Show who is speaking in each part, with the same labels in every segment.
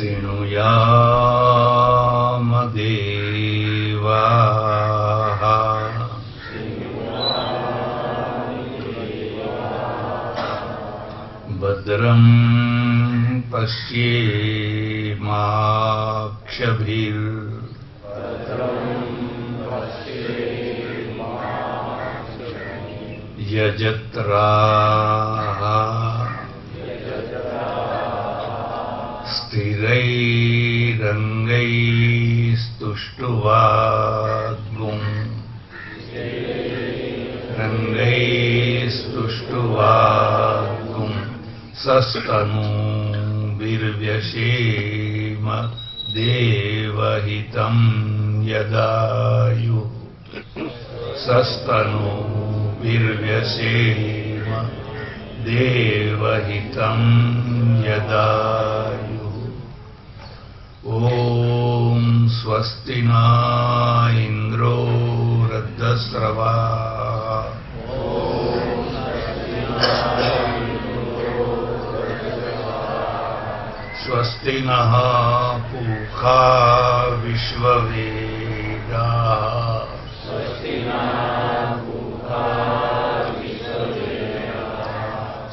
Speaker 1: शृणुयाम देवाः भद्रं यजत्राः स्थिरैरङ्गैस्तुष्टुवाग्गुं सस्तनूभिर्व्यसेम देवहितं यदायुः सस्तनूभिर्व्यसेम देवहितं यदायुः। ॐ स्वस्ति न इन्द्रो वृद्धस्रवाः स्वस्ति नः पूषा विश्ववेदाः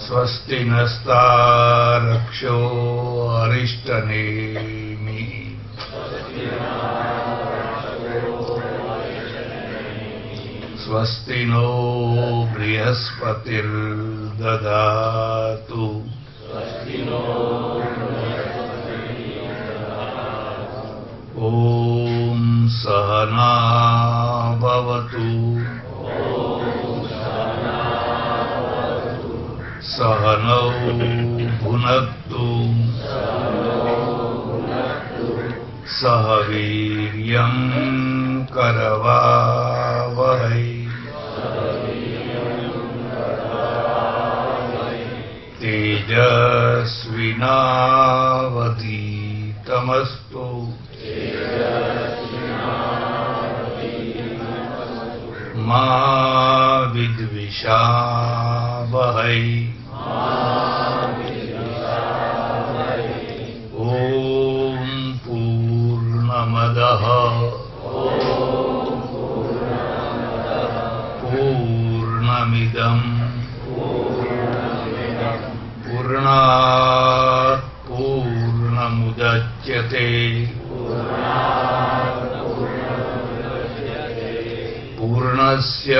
Speaker 1: स्वस्ति नस्तारक्षो अरिष्टनेमिः स्वस्ति नो बृहस्पतिर्दधातु ॐ सहना भवतु सहनौ भुनक्तु सह वीर्यं करवावहै तेजस्विनावधीतमस्तु मा विद्विषावहै ॐ पूर्णमदः पूर्णमिदं पूर्णात् पूर्णमुदच्यते पूर्णस्य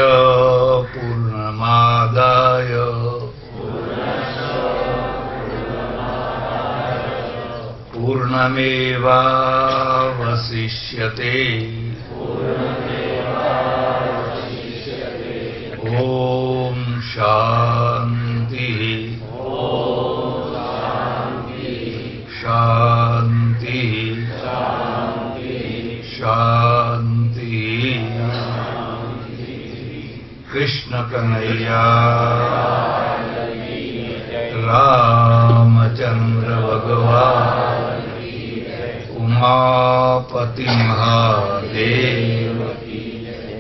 Speaker 1: पूर्णमादाय पूर्णमेवावशिष्यते ॐ शान्तिः शान्तिः शान्तिः। कृष्ण कन्हैया रामचंद्र भगवान उमापति महादेव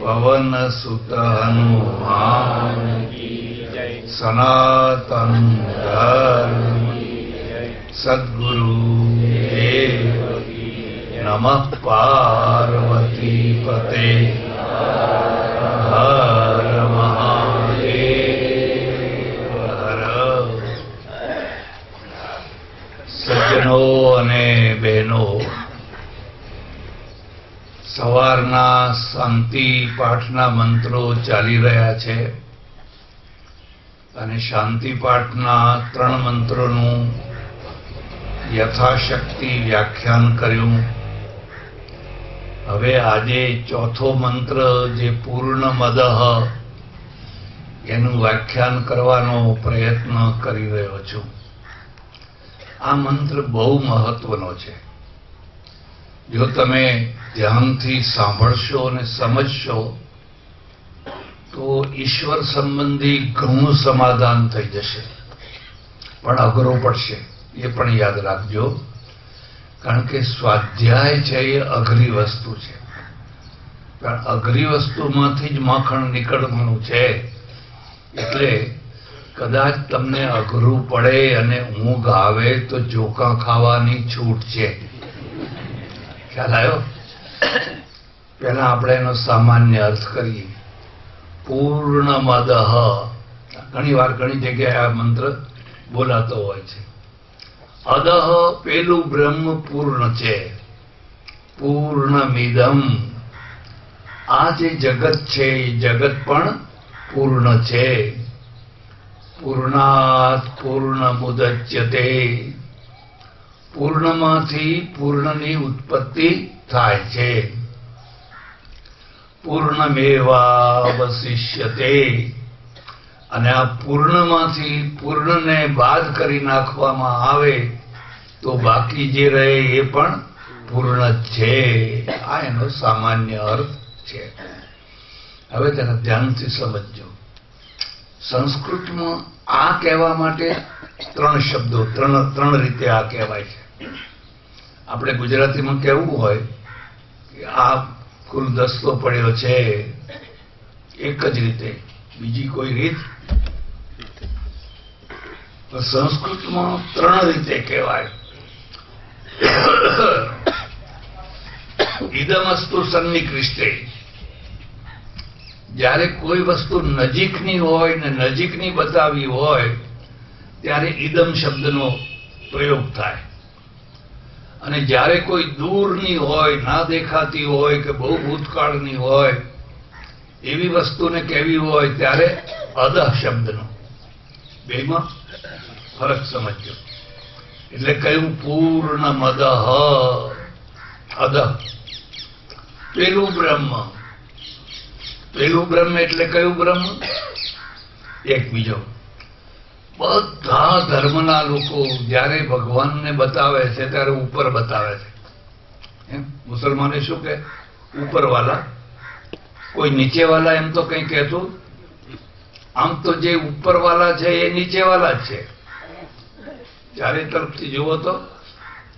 Speaker 1: पवन सुत हनुमान सनातन धर्म सद्गुरु देव नमः पार्वती पते हर महादेव हर। સજ્જનો અને બહેનો, સવારના શાંતિ પાઠના મંત્રો ચાલી રહ્યા છે અને શાંતિ પાઠના 3 મંત્રોનું યથાશક્તિ વ્યાખ્યાન કર્યું. હવે આજે ચોથો મંત્ર જે પૂર્ણમદઃ એનું વ્યાખ્યાન કરવાનો પ્રયત્ન કરી રહ્યો છું. આ મંત્ર બહુ મહત્વનો છે. જો તમે ધ્યાનથી સાંભળશો અને સમજશો તો ઈશ્વર સંબંધી ઘણું સમાધાન થઈ જશે, પણ અઘરો પડશે એ પણ યાદ રાખજો. કારણ કે સ્વાધ્યાય છે એ અઘરી વસ્તુ છે, પણ અઘરી વસ્તુમાંથી જ માખણ નીકળવાનું છે. એટલે કદાચ તમને અઘરું પડે અને ઊંઘ આવે તો ચોખા ખાવાની છૂટ છે. ખ્યાલ આવ્યો? પહેલા આપણે એનો સામાન્ય અર્થ કરીએ. પૂર્ણમદઃ, ઘણી વાર ઘણી જગ્યાએ આ મંત્ર બોલાતો હોય છે. અદહ, પેલું બ્રહ્મ પૂર્ણ છે. પૂર્ણમિદમ, આ જે જગત છે એ જગત પણ પૂર્ણ છે. પૂર્ણાત પૂર્ણમુદચ્યતે, પૂર્ણમાંથી પૂર્ણની ઉત્પત્તિ થાય છે. પૂર્ણમેવાવશિષ્યતે, અને આ પૂર્ણમાંથી પૂર્ણને બાદ કરી નાખવામાં આવે તો બાકી જે રહે એ પણ પૂર્ણ જ છે. આ એનો સામાન્ય અર્થ છે. હવે તેને ધ્યાનથી સમજજો. સંસ્કૃતમાં આ કહેવા માટે ત્રણ શબ્દો, ત્રણ રીતે આ કહેવાય છે. આપણે ગુજરાતીમાં કહેવું હોય કે આ ગુલદસ્તો પડ્યો છે, એક જ રીતે, બીજી કોઈ રીત. સંસ્કૃતમાં ત્રણ રીતે કહેવાય. ઇદમસ્તુ સન્નિકૃષ્ટે, જ્યારે કોઈ વસ્તુ નજીકની હોય ને નજીકની બતાવી હોય ત્યારે ઇદમ શબ્દનો પ્રયોગ થાય, અને જ્યારે કોઈ દૂરની હોય, ના દેખાતી હોય કે બહુ ભૂતકાળની હોય એવી વસ્તુને કહેવી હોય ત્યારે અદહ શબ્દનો. બેમાં ફરક સમજજો. એટલે કયું? પૂર્ણમદઃ, અદહ. પેલું બ્રહ્મ. પેલું બ્રહ્મ એટલે કયું બ્રહ્મ? એક બીજો. બધા ધર્મના લોકો જ્યારે ભગવાનને બતાવે છે ત્યારે ઉપર બતાવે છે. મુસલમાને શું કે? ઉપરવાલા. કોઈ નીચેવાલા એમ તો કઈ કહેતું. આમ તો જે ઉપરવાલા છે એ નીચેવાલા જ છે. ચારે તરફથી જુઓ તો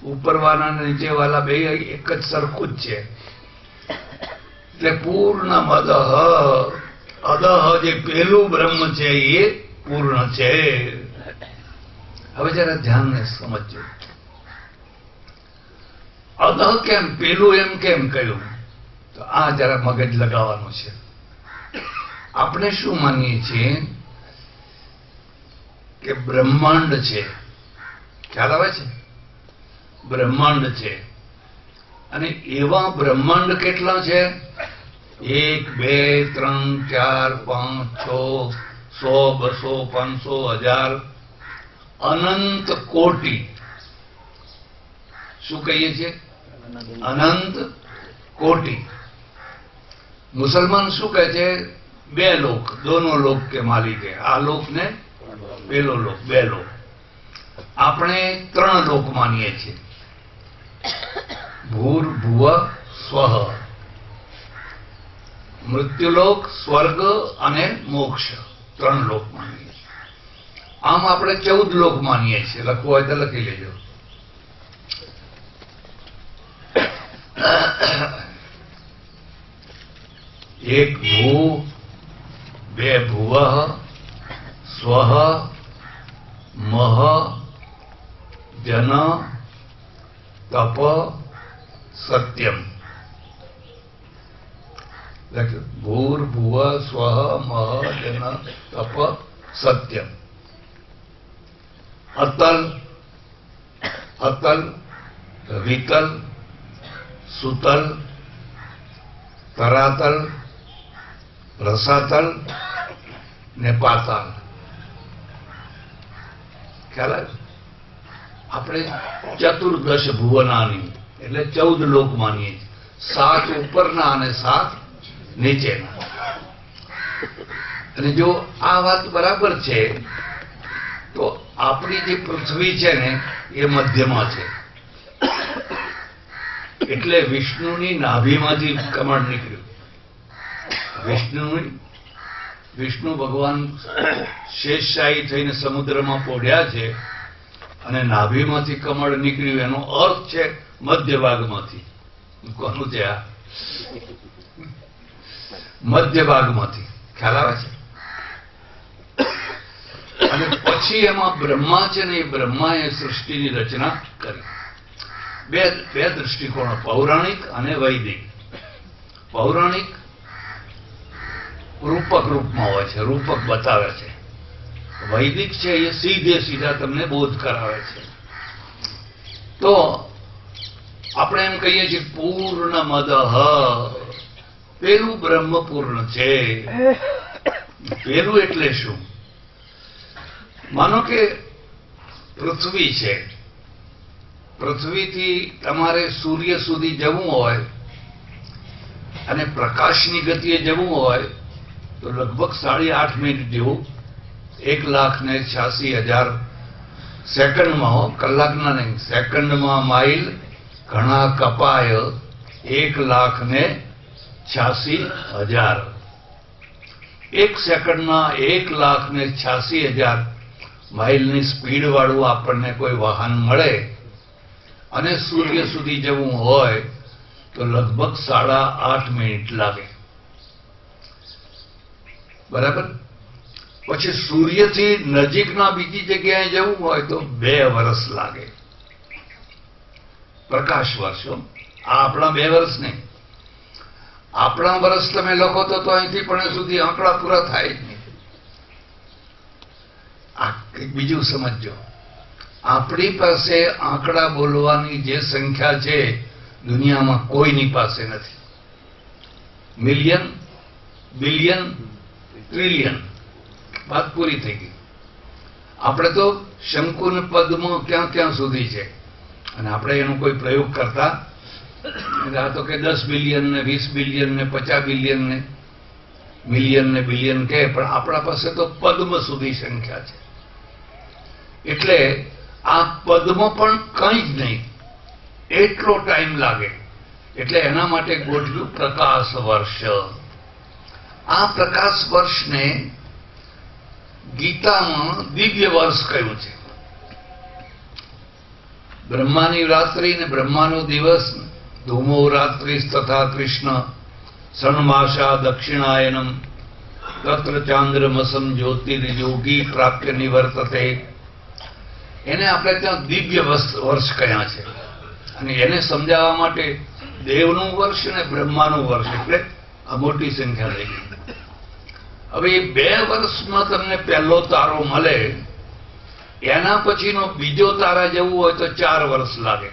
Speaker 1: ઉપરવાલા અને નીચેવાલા બે એક જ સરખું જ છે. એટલે પૂર્ણમદઃ, અદહ, જે પેલું બ્રહ્મ છે એ પૂર્ણ છે. હવે જરા ધ્યાનને સમજજો. અદહ કેમ, પેલું એમ કેમ કહ્યું? તો આ જરા મગજ લગાવવાનું છે. આપણે શું માનીએ છીએ કે બ્રહ્માંડ છે. ખ્યાલ આવે છે? બ્રહ્માંડ છે. અને એવા બ્રહ્માંડ કેટલા છે? 1, 2, 3, 4, 5, 6, 100, 200, 500, 1000, અનંત કોટી. શું કહીએ છીએ? અનંત કોટી. મુસલમાન શું કહે છે? 2 લોક, દોનો લોક કે માલિક હે. આ લોક ને પેલો લોક, 2 લોક. આપણે 3 લોક માનીએ છીએ. ભૂર્ભુવ સ્વઃ, મૃત્યુલોક, સ્વર્ગ અને મોક્ષ. 3 લોક માનીએ છીએ. આમ આપણે 14 લોક માનીએ છીએ. લખવું હોય તો લખી લેજો. એક ભૂ, 2 ભુવઃ, સ્વઃ, મહ, જન, તપ, સત્યમ. ભૂર્ભુવ સ્વઃ મહ જન તપ સત્યમ. અતલ, અતલ, વિતલ, સુતલ, તરાતલ, રસાતલ ને પાતાલ. ખ્યાલ આવે? આપણે ચતુર્દશ ભુવનાની એટલે 14 લોક માનીએ છીએ. 7 ઉપરના અને 7 નીચેના. અને જો આ વાત બરાબર છે તો આપણી જે પૃથ્વી છે ને એ મધ્યમાં છે. એટલે વિષ્ણુની નાભીમાંથી કમળ નીકળ્યું. વિષ્ણુ ભગવાન શેષશાહી થઈને સમુદ્રમાં પોઢ્યા છે અને નાભીમાંથી કમળ નીકળ્યું. એનો અર્થ છે મધ્ય ભાગમાંથી. કોનું છે આ? મધ્ય ભાગમાંથી. ખ્યાલ આવે છે? અને પછી એમાં બ્રહ્મા છે ને, એ બ્રહ્માએ સૃષ્ટિની રચના કરી. બે દૃષ્ટિકોણો, પૌરાણિક અને વૈદિક. પૌરાણિક રૂપક રૂપમાં હોય છે, રૂપક બતાવે છે. વૈદિક છે એ સીધા તમને બોધ કરાવે છે. તો આપણે એમ કહીએ છીએ પૂર્ણ મદઃ, પેલું બ્રહ્મ પૂર્ણ છે. પેલું એટલે શું? માનો કે પૃથ્વી છે, પૃથ્વીથી તમારે સૂર્ય સુધી જવું હોય અને પ્રકાશની ગતિએ જવું હોય તો લગભગ 8.5 મિનિટ જેવું, 1,86,000 સેકન્ડમાં, કલાકના નહીં, સેકન્ડમાં માઇલ ઘણા કપાય 1,86,000. 1 સેકન્ડના 1,86,000 માઇલની સ્પીડ વાળું આપણને કોઈ વાહન મળે અને સૂર્ય સુધી જવું હોય તો લગભગ 8.5 મિનિટ લાગે. બરાબર? પછી સૂર્યથી નજીકના બીજી જગ્યાએ જવું હોય તો 2 વર્ષ લાગે. પ્રકાશ વર્ષો. આ આપણા 2 વર્ષ નહીં. આપણા વર્ષ તમે લખો તો અહીંથી પણ સુધી આંકડા પૂરા થાય જ નહીં. આ બીજું સમજો, આપણી પાસે આંકડા બોલવાની જે સંખ્યા છે દુનિયામાં કોઈની પાસે નથી. મિલિયન, બિલિયન, ટ્રિલિયન, વાત પૂરી થઈ ગઈ. આપણે તો શંકુ ને પદ્મ ક્યાં ક્યાં સુધી છે અને આપણે એનો કોઈ પ્રયોગ કરતા આ તો કે 10 બિલિયન ને 20 બિલિયન ને 50 બિલિયન ને મિલિયન ને બિલિયન કે, પણ આપણા પાસે તો પદ્મ સુધી સંખ્યા છે. એટલે આ પદ્મ પણ કંઈ જ નહીં, એટલો ટાઈમ લાગે. એટલે એના માટે ગોઠવ્યું પ્રકાશ વર્ષ. આ પ્રકાશ વર્ષને ગીતામાં દિવ્ય વર્ષ કહ્યું છે. બ્રહ્માની રાત્રિ ને બ્રહ્માનો દિવસ, ધૂમો રાત્રિ તથા કૃષ્ણ સન્માસા દક્ષિણાયનમ તત્ર ચાંદ્રમસમ જ્યોતિર્યોગી પ્રાપ્ય નિવર્તતે. એને આપણે ત્યાં દિવ્ય વર્ષ કહ્યા છે. અને એને સમજાવવા માટે દેવનું વર્ષ અને બ્રહ્માનું વર્ષ, એટલે આ મોટી સંખ્યા થઈ ગઈ. હવે એ 2 વર્ષમાં તમને પહેલો તારો મળે, એના પછીનો બીજો તારા જવું હોય તો 4 વર્ષ લાગે.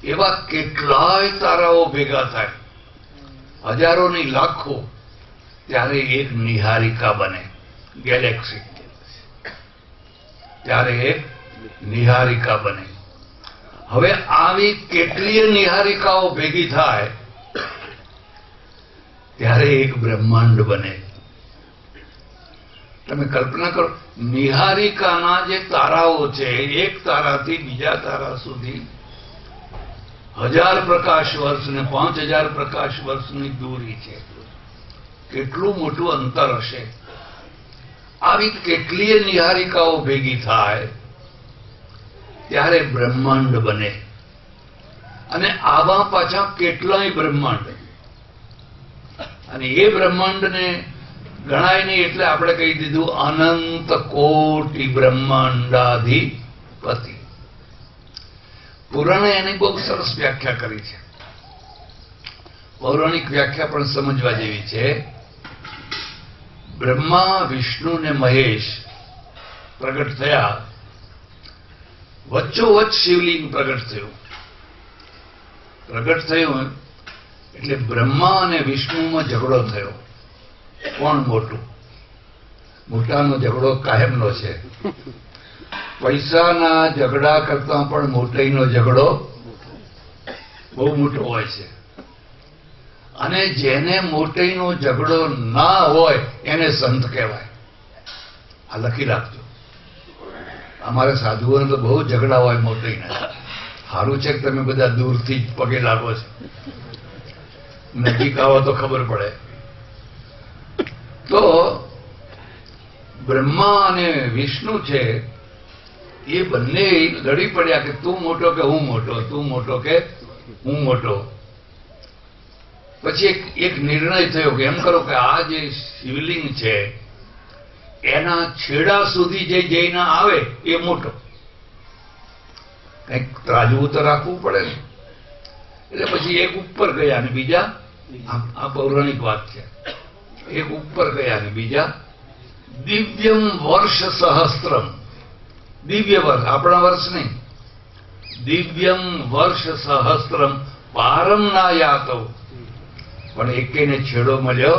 Speaker 1: એવા કેટલાય તારાઓ ભેગા થાય, હજારો ની લાખો, ત્યારે એક નિહારિકા બને, ગેલેક્સી. ત્યારે એક નિહારિકા બને. હવે આવી કેટલીય નિહારિકાઓ ભેગી થાય ત્યારે એક બ્રહ્માંડ બને. તમે કલ્પના કરો, નિહારિકાના જે તારાઓ છે, એક તારાથી બીજા તારા સુધી 1000 પ્રકાશ વર્ષ ને 5000 પ્રકાશ વર્ષની દૂરી છે. કેટલું મોટું અંતર હશે. આવી કેટલીય નિહારિકાઓ ભેગી થાય ત્યારે બ્રહ્માંડ બને. અને આવા પાછા કેટલાય બ્રહ્માંડ. અને એ બ્રહ્માંડને ગણાય નહીં એટલે આપણે કહી દીધું અનંત કોટી બ્રહ્માંડાધિપતિ. પુરાણે એની બહુ સરસ વ્યાખ્યા કરી છે. પૌરાણિક વ્યાખ્યા પણ સમજવા જેવી છે. બ્રહ્મા, વિષ્ણુ ને મહેશ પ્રગટ થયા, વચ્ચોવચ્ચ શિવલિંગ પ્રગટ થયું. પ્રગટ થયું એટલે બ્રહ્મા અને વિષ્ણુમાં ઝઘડો થયો. કોણ મોટું? મોટાનો ઝઘડો કાયમનો છે. પૈસાના ઝઘડા કરતા પણ મોટાઈનો ઝઘડો બહુ મોટો હોય છે. અને જેને મોટાઈનો ઝઘડો ના હોય એને સંત કહેવાય. આ લખી રાખજો. અમારે સાધુઓને તો બહુ ઝઘડા હોય મોટાઈના. સારું છે કે તમે બધા દૂરથી જ પગે લાગો છો, નજીક આવો તો ખબર પડે. તો બ્રહ્મા અને વિષ્ણુ છે એ બંને લડી પડ્યા કે તું મોટો કે હું મોટો, તું મોટો કે હું મોટો. પછી એક નિર્ણય થયો કે એમ કરો કે આ જે શિવલિંગ છે એના છેડા સુધી જે જઈને આવે એ મોટો. કંઈક ત્રાજવું તો રાખવું પડે ને. એટલે પછી એક ઉપર ગયા ને બીજા, આ પૌરાણિક વાત છે, એક ઉપર ગયા ને બીજા દિવ્યમ વર્ષ સહસ્ત્રમ, દિવ્ય વર્ષ, આપણા વર્ષ નહીં, દિવ્યમ વર્ષ સહસ્ત્રમ પારમ ના યાતવ. પણ એકેને છેડો મળ્યો,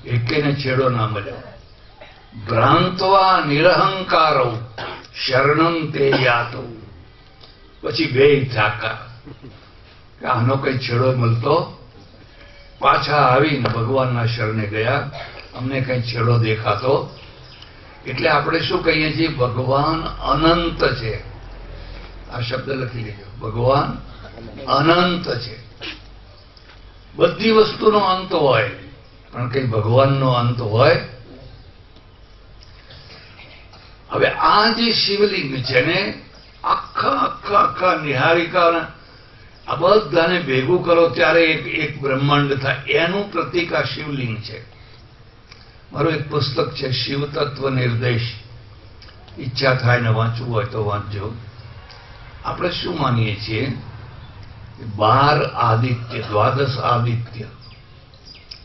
Speaker 1: એકેને છેડો ના મળ્યો. ભ્રાંતવા નિરહંકારો શરણમ તે યાતવ. પછી બે થાકા કે આનો કઈ છેડો મળતો. પાછા આવીને ભગવાનના શરણે ગયા, અમને કઈ છેડો દેખાતો. એટલે આપણે શું કહીએ છીએ? ભગવાન અનંત છે. આ શબ્દ લખી લેજો, ભગવાન અનંત છે. બધી વસ્તુનો અંત હોય, પણ કઈ ભગવાનનો અંત હોય? હવે આ જે શિવલિંગ છે ને, આખા નિહારિકા, આ બધાને ભેગું કરો ત્યારે એક બ્રહ્માંડ થાય. એનું પ્રતીક આ શિવલિંગ છે. મારું એક પુસ્તક છે શિવ તત્વ નિર્દેશ, ઈચ્છા થાય ને વાંચવું હોય તો વાંચજો. આપણે શું માનીએ છીએ? 12 આદિત્ય, દ્વાદશ આદિત્ય,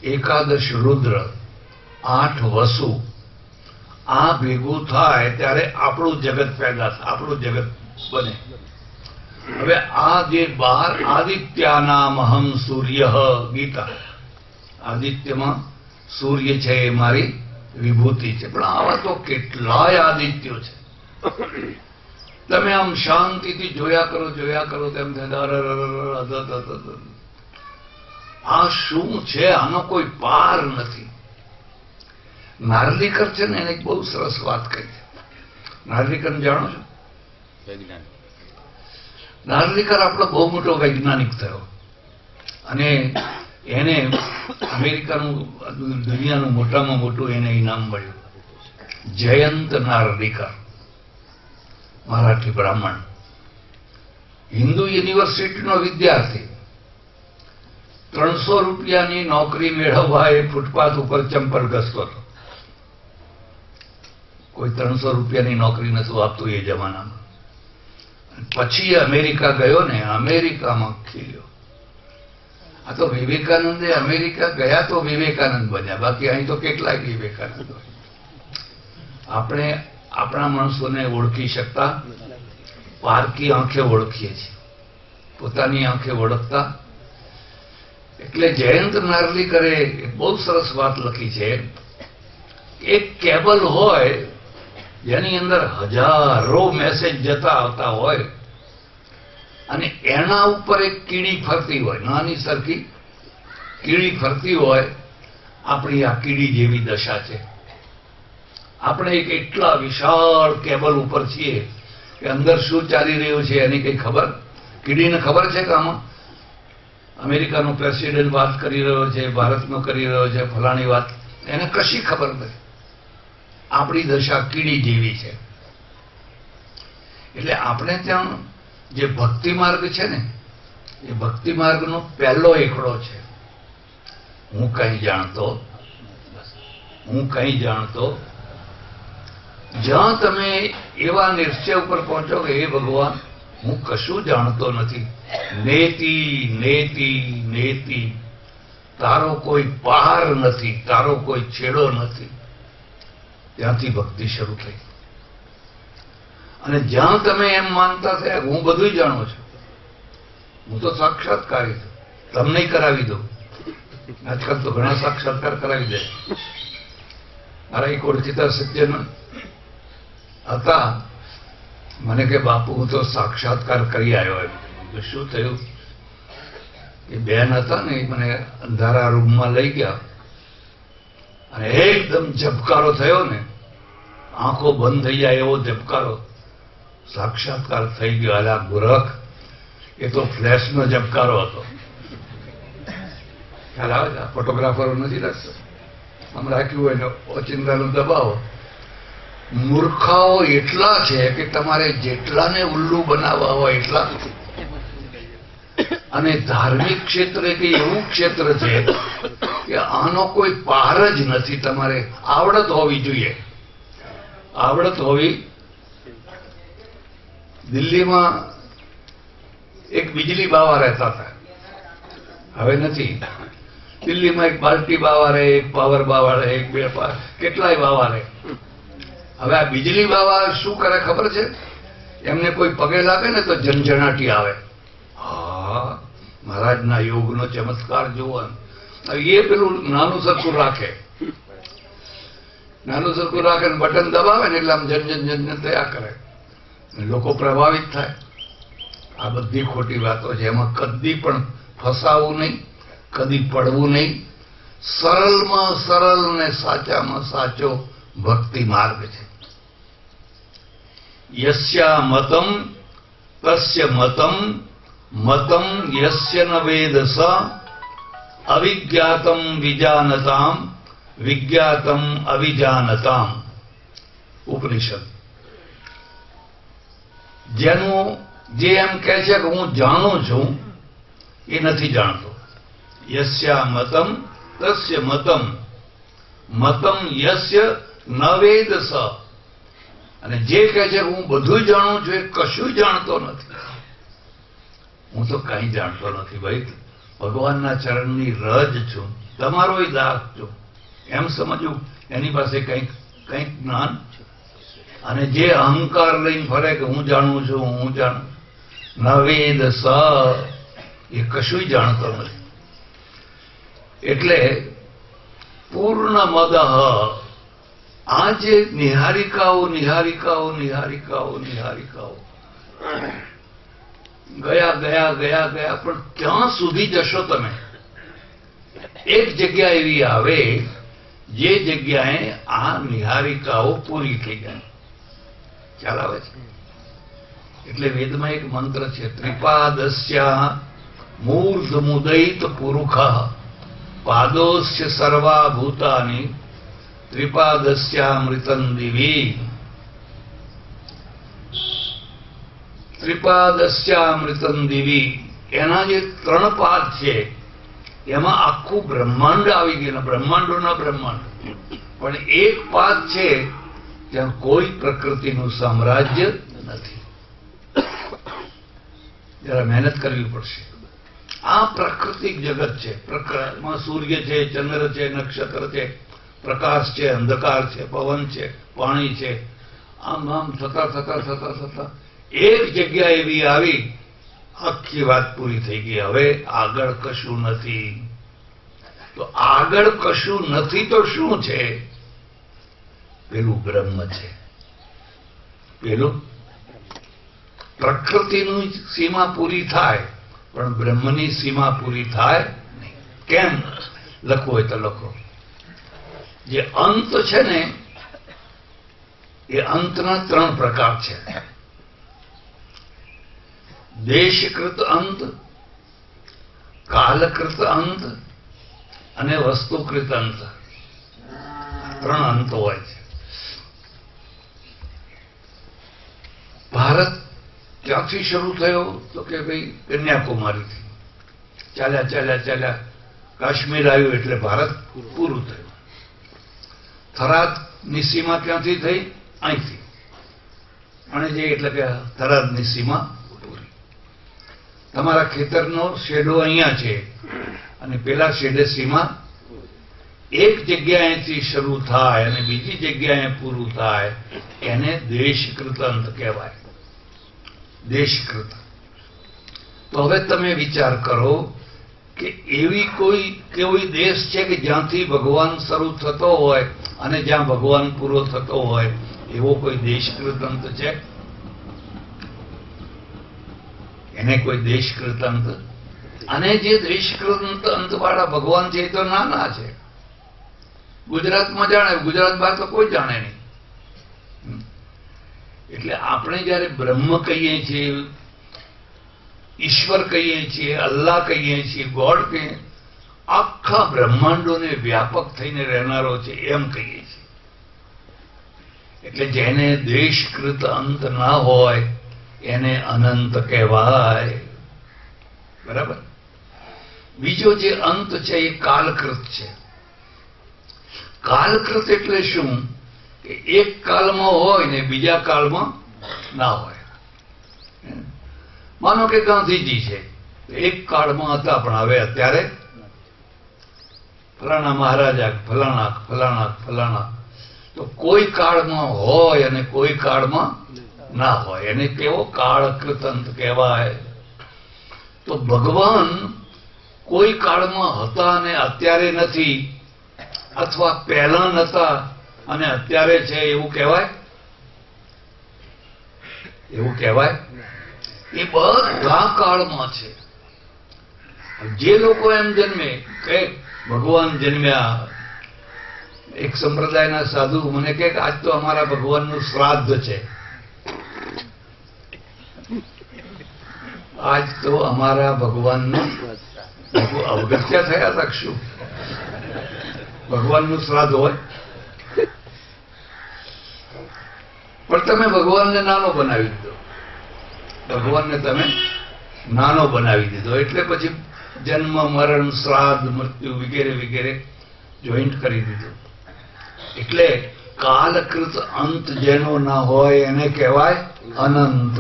Speaker 1: 11 રુદ્ર, 8 વસુ, આ ભેગું થાય ત્યારે આપણું જગત પેદા થાય, આપણું જગત બને. હવે આ જે 12 આદિત્યાનામહમ સૂર્ય, ગીતા, આદિત્યમાં સૂર્ય છે એ મારી વિભૂતિ છે. પણ આવા તો કેટલાય આદિત્યો છે. તમે આમ શાંતિથી જોયા કરો તેમ થાય આ શું છે? આનો કોઈ પાર નથી. નાર્લિકર છે ને, એને એક બહુ સરસ વાત કહી છે. નાર્લિકર જાણો છો? નાર્લિકર આપણો બહુ મોટો વૈજ્ઞાનિક થયો અને એને અમેરિકાનું, દુનિયાનું મોટામાં મોટું એને ઇનામ મળ્યું. જયંત નાર્લિકર, મરાઠી બ્રાહ્મણ, હિન્દુ યુનિવર્સિટીનો વિદ્યાર્થી. 300 રૂપિયાની નોકરી મેળવવા એ ફૂટપાથ ઉપર ચંપલ ઘસતો હતો. કોઈ 300 રૂપિયાની નોકરી નતું આપતું એ જમાનામાં. પછી અમેરિકા ગયો ને, અમેરિકામાં ખીલ્યો. આ તો વિવેકાનંદે અમેરિકા ગયા તો વિવેકાનંદ બન્યા, બાકી અહીં તો કેટલાય વિવેકાનંદ હોય. આપણે આપણા માણસોને ઓળખી શકતા પારકી આંખે ઓળખીએ છીએ, પોતાની આંખે ઓળખતા. એટલે જયંત નાર્લિકરે બહુ સરસ વાત લખી છે. એક કેબલ હોય જેની અંદર હજારો મેસેજ જતા આવતા હોય અને એના ઉપર એક કીડી ફરતી હોય, નાની સરખી કીડી ફરતી હોય. આપણી આ કીડી જેવી દશા છે. આપણે એક એટલા વિશાળ કેબલ ઉપર છીએ કે અંદર શું ચાલી રહ્યું છે એની કઈ ખબર? કીડીને ખબર છે કે આમાં અમેરિકાનો પ્રેસિડેન્ટ વાત કરી રહ્યો છે, ભારતનો કરી રહ્યો છે, ફલાણી વાત, એને કશી ખબર નથી. આપણી દશા કીડી જેવી છે. એટલે આપણે ત્યાં જે ભક્તિ માર્ગ છે ને, એ ભક્તિ માર્ગનો પહેલો એકડો છે, હું કંઈ જાણતો. જ્યાં તમે એવા નિશ્ચય ઉપર પહોંચો કે હે ભગવાન, હું કશું જાણતો નથી, નેતિ નેતિ નેતિ, તારો કોઈ પાર નથી, તારો કોઈ છેડો નથી, ત્યાંથી ભક્તિ શરૂ થઈ. અને જ્યાં તમે એમ માનતા થયા હું બધું જાણું છું, હું તો સાક્ષાત્કારી છું, તમને કરાવી દઉં. આજકાલ તો ઘણા સાક્ષાત્કાર કરાવી દે. મારા એક ઓળખીતા સજ્જન હતા, મને કે બાપુ હું તો સાક્ષાત્કાર કરી આવ્યો. એમ શું થયું? એ બેન હતા ને, એ મને અંધારા રૂમમાં લઈ ગયા અને એકદમ ઝબકારો થયો ને, આંખો બંધ થઈ જાય એવો ઝબકારો, સાક્ષાત્કાર થઈ ગયો. અલા ગુરખ, એ તો ફ્લેશનો ઝબકારો હતો. ખ્યાલ આવે છે? ફોટોગ્રાફરો નથી રાખતો, આમ રાખ્યું હોય ને ઓચિંતાનું દબાવો. મૂર્ખાઓ એટલા છે કે તમારે જેટલાને ઉલ્લુ બનાવવા હોય એટલા. અને ધાર્મિક ક્ષેત્ર કે એવું ક્ષેત્ર છે કે આનો કોઈ પાર જ નથી. તમારે આવડત હોવી જોઈએ. આવડત હોવી. દિલ્હીમાં એક બિજલી બાવા રહેતા હતા, હવે નથી. દિલ્હીમાં એક બાલ્ટી બાવા રહે, એક પાવર બાવા રહે, એક બે કેટલાય બાવા રહે. હવે આ બિજલી બાવા શું કરે ખબર છે? એમને કોઈ પગે લાગે ને તો ઝંઝણાટી આવે. હા, મહારાજના યોગનો ચમત્કાર જોવો. એ પેલું નાનું સરખું રાખે, નાનું સરખું રાખે ને બટન દબાવે ને એટલે આમ ઝંઝન ઝંઝન થયા કરે, લોકો પ્રભાવિત થાય. આ બધી ખોટી વાતો છે. એમાં કદી પણ ફસાવું નહીં, કદી પડવું નહીં. સરળમાં સરળ ને સાચામાં સાચો ભક્તિ માર્ગ છે. યસ્યા મતમ તસ્ય મતમ મતમ યસ્ય ન વેદ સ અવિજ્ઞાતમ વિજાનતામ વિજ્ઞાતમ અવિજાનતામ. ઉપનિષદ. જેનું જે એમ કહે છે કે હું જાણું છું એ નથી જાણતો. યસ્યા મતમ તસ્ય મતમ મતમ યસ્ય ન વેદ સ. અને જે કહે છે હું બધું જાણું છું એ કશું જાણતો નથી. હું તો કઈ જાણતો નથી ભાઈ, ભગવાનના ચરણની રજ છું, તમારો દાસ છું, એમ સમજવું. એની પાસે કંઈક જ્ઞાન. અને જે અહંકાર લઈને ફરે કે હું જાણું છું, હું જાણું, ન વેદ સ, એ કશું જાણતો નથી. એટલે પૂર્ણ મદ. આ જે નિહારિકાઓ નિહારિકાઓ નિહારિકાઓ નિહારિકાઓ ગયા ગયા ગયા ગયા, પણ ક્યાં સુધી જશો તમે? એક જગ્યા એવી આવે જે જગ્યાએ આ નિહારિકાઓ પૂરી થઈ જાય. ખ્યાલ આવે છે? એટલે વેદમાં એક મંત્ર છે, ત્રિપાદસ્યા મૂર્ધ મુદૈત પુરુષ પાદોસ્ય સર્વા ભૂતાની ત્રિપાદસ્યામૃતં દિવી. ત્રિપાદસ્યામૃતં દિવી. એના જે 3 પાદ છે એમાં આખું બ્રહ્માંડ આવી ગયું. બ્રહ્માંડોના બ્રહ્માંડ. પણ એક પાદ છે ત્યાં કોઈ પ્રકૃતિનું સામ્રાજ્ય નથી. જરા મહેનત કરવી પડશે. આ પ્રાકૃતિક જગત છે. પ્રકૃતિમાં સૂર્ય છે, ચંદ્ર છે, નક્ષત્ર છે, પ્રકાશ છે, અંધકાર છે, પવન છે, પાણી છે. આમ આમ થતા થતા થતા થતા એક જગ્યા એવી આવી, આખી વાત પૂરી થઈ ગઈ. હવે આગળ કશું નથી. તો આગળ કશું નથી તો શું છે? પેલું બ્રહ્મ છે. પેલું પ્રકૃતિની સીમા પૂરી થાય પણ બ્રહ્મની સીમા પૂરી થાય નહીં. કેમ? લખવું હોય તો લખો. જે અંત છે ને એ અંતના 3 પ્રકાર છે. દેશકૃત અંત, કાલકૃત અંત અને વસ્તુકૃત અંત. 3 અંતો હોય છે. ભારત ક્યાંથી શરૂ થયો? તો કે ભાઈ કન્યાકુમારીથી ચાલ્યા ચાલ્યા ચાલ્યા કાશ્મીર આવ્યું એટલે ભારત પૂરું થયું. થરાદની સીમા ક્યાંથી થઈ? અહીંથી. અને જે એટલે કે થરાદની સીમા પૂરી. તમારા ખેતરનો શેડો અહીંયા છે અને પેલા શેડે સીમા એક જગ્યાએથી શરૂ થાય અને બીજી જગ્યાએ પૂરું થાય, એને દેશકૃત અંત કહેવાય. દેશકૃત. તો હવે તમે વિચાર કરો કે એવી કોઈ દેશ છે કે જ્યાંથી ભગવાન શરૂ થતો હોય અને જ્યાં ભગવાન પૂરો થતો હોય, એવો કોઈ દેશકૃત અંત છે? એને કોઈ દેશકૃત અંત? અને જે દેશકૃત અંત વાળા ભગવાન છે એ તો નાના છે. ગુજરાતમાં જાણે, ગુજરાત બહાર તો કોઈ જાણે નહીં. એટલે આપણે જયારે બ્રહ્મ કહીએ છીએ, ઈશ્વર કહીએ છીએ, અલ્લાહ કહીએ છીએ, ગોડ કહીએ, આખા બ્રહ્માંડોને વ્યાપક થઈને રહેનારો છે એમ કહીએ છીએ. એટલે જેને દેશકૃત અંત ના હોય એને અનંત કહેવાય. બરાબર? બીજો જે અંત છે એ કાલકૃત છે. કાલકૃત એટલે શું? કે એક કાળમાં હોય ને બીજા કાળમાં ના હોય. માનો કે ગાંધીજી છે, એક કાળમાં હતા પણ હવે અત્યારે ફલાણા મહારાજા ફલાણા ફલાણા ફલાણા. તો કોઈ કાળમાં હોય અને કોઈ કાળમાં ના હોય, એને કેવો કાળકૃતંત કહેવાય. તો ભગવાન કોઈ કાળમાં હતા અને અત્યારે નથી, અથવા પહેલા નતા અને અત્યારે છે, એવું કહેવાય? એવું કહેવાય? એ બધા કાળમાં છે. જે લોકો એમ જન્મે કે ભગવાન જન્મ્યા, એક સંપ્રદાયના સાધુ મને કહે કે આજ તો અમારા ભગવાનનું શ્રાદ્ધ છે. આજ તો અમારા ભગવાનનું અવગત્યા થયા હતા. શું ભગવાનનું શ્રાદ્ધ હોય? પણ તમે ભગવાનને નાનો બનાવી દીધો. ભગવાનને તમે નાનો બનાવી દીધો એટલે પછી જન્મ મરણ શ્રાદ્ધ મૃત્યુ વગેરે વગેરે જોઈન્ટ કરી દીધું. એટલે કાલકૃત અંત જેનો ના હોય એને કહેવાય અનંત.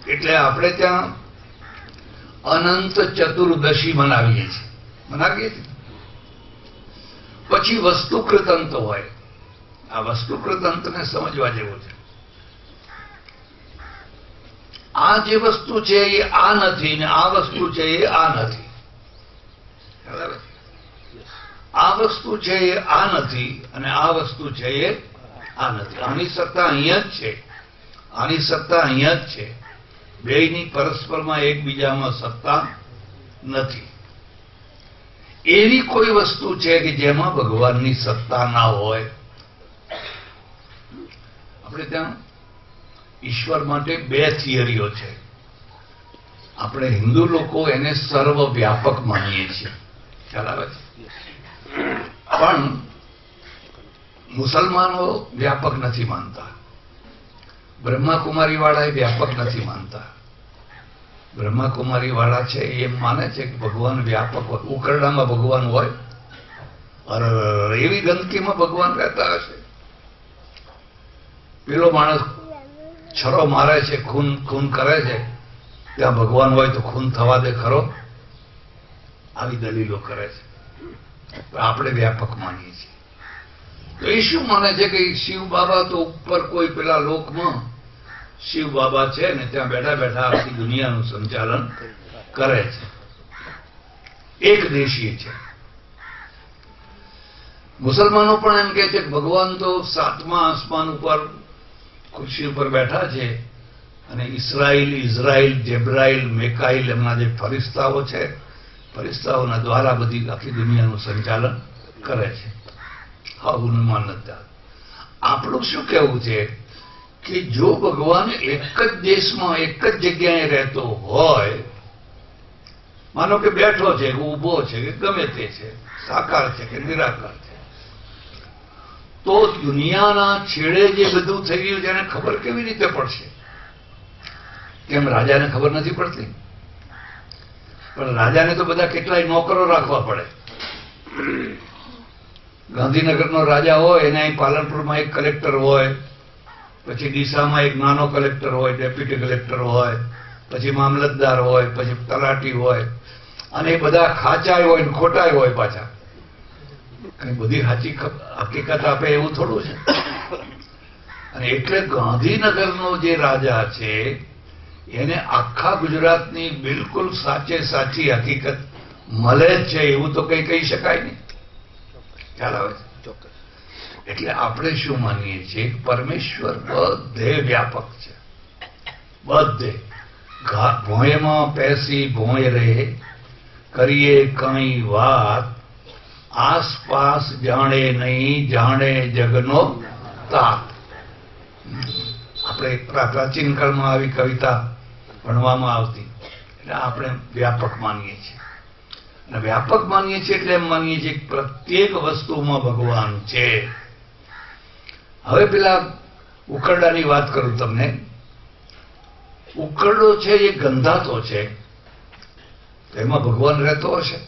Speaker 1: એટલે આપણે ત્યાં અનંત ચતુર્દશી મનાવીએ છીએ. પછી વસ્તુકૃત અંત હોય. આ વસ્તુકૃત અંતને સમજવા જેવું છે. આ જે વસ્તુ છે એ આ નથી ને આ વસ્તુ છે એ આ નથી. આ વસ્તુ છે એ આ નથી અને આ વસ્તુ છે એ આ નથી. આની સત્તા અહીંયા જ છે, આની સત્તા અહીંયા જ છે. બેયની પરસ્પરમાં એકબીજામાં સત્તા નથી. એવી કોઈ વસ્તુ છે કે જેમાં ભગવાનની સત્તા ના હોય. આપણે ત્યાં ઈશ્વર માટે બે થિયરીઓ છે. આપણે હિન્દુ લોકો એને સર્વવ્યાપક માનીએ છીએ, ખ્યાલ આવે છે. પણ મુસલમાનો વ્યાપક નથી માનતા. બ્રહ્માકુમારી વાળા એ વ્યાપક નથી માનતા. બ્રહ્માકુમારી વાળા છે એમ માને છે કે ભગવાન વ્યાપક હોય. ઉકરડામાં ભગવાન હોય? અરે એવી ગંદકીમાં ભગવાન રહેતા હશે. પેલો માણસ છરો મારે છે, ખૂન ખૂન કરે છે, ત્યાં ભગવાન હોય તો ખૂન થવા દે ખરો? આવી દલીલો કરે છે. આપણે વ્યાપક માનીએ છીએ. તો એ શું માને છે કે શિવ બાબા તો ઉપર કોઈ પેલા લોકમાં શિવ બાબા છે ને ત્યાં બેઠા બેઠા આખી દુનિયાનું સંચાલન કરે છે. એક દેશીય છે. મુસલમાનો પણ એમ કહે છે કે ભગવાન તો 7મા આસમાન ઉપર ખુરશી ઉપર બેઠા છે અને ઇઝરાઇલ જેબ્રાઇલ મેકાઇલ એમના જે ફરિસ્તાઓ છે, ફરિસ્તાઓના દ્વારા બધી આખી દુનિયાનું સંચાલન કરે છે. આવું માન્યતા. આપણું શું કહેવું છે કે જો ભગવાન એક જ દેશમાં એક જ જગ્યાએ રહેતો હોય, માનો કે બેઠો છે કે ઊભો છે કે ગમે તે છે, સાકાર છે કે નિરાકાર છે, તો દુનિયાના છેડે જે બધું થઈ ગયું છે એને ખબર કેવી રીતે પડશે? કેમ રાજાને ખબર નથી પડતી? પણ રાજાને તો બધા કેટલાય નોકરો રાખવા પડે. ગાંધીનગરનો રાજા હોય એને અહીં પાલનપુરમાં એક કલેક્ટર હોય, પછી ડીસામાં એક નાનો કલેક્ટર હોય, ડેપ્યુટી કલેક્ટર હોય, પછી મામલતદાર હોય, પછી તલાટી હોય, અને એ બધા ખાચાય હોય ને ખોટાય હોય પાછા. કઈ બધી સાચી હકીકત આપે એવું થોડું છે. અને એટલે ગાંધીનગરનો જે રાજા છે એને આખા ગુજરાતની બિલકુલ સાચે સાચી હકીકત મળે જ છે એવું તો કઈ કહી શકાય નહીં. ખ્યાલ આવે છે? એટલે આપણે શું માનીએ છીએ? પરમેશ્વર બધે વ્યાપક છે. બધે ભોંયમાં પેસી ભોંય રહે, કરીએ કઈ વાત, આસપાસ જાણે નહીં, જાણે જગનો તાપ. આપણે પ્રાચીન કાળમાં આવી કવિતા ભણવામાં આવતી. એટલે આપણે વ્યાપક માનીએ છીએ. અને વ્યાપક માનીએ છીએ એટલે એમ માનીએ છીએ કે પ્રત્યેક વસ્તુમાં ભગવાન છે. હવે પેલા ઉકરડાની વાત કરું તમને. ઉકરડો છે એ ગંધાતો છે, તો એમાં ભગવાન રહેતો હશે?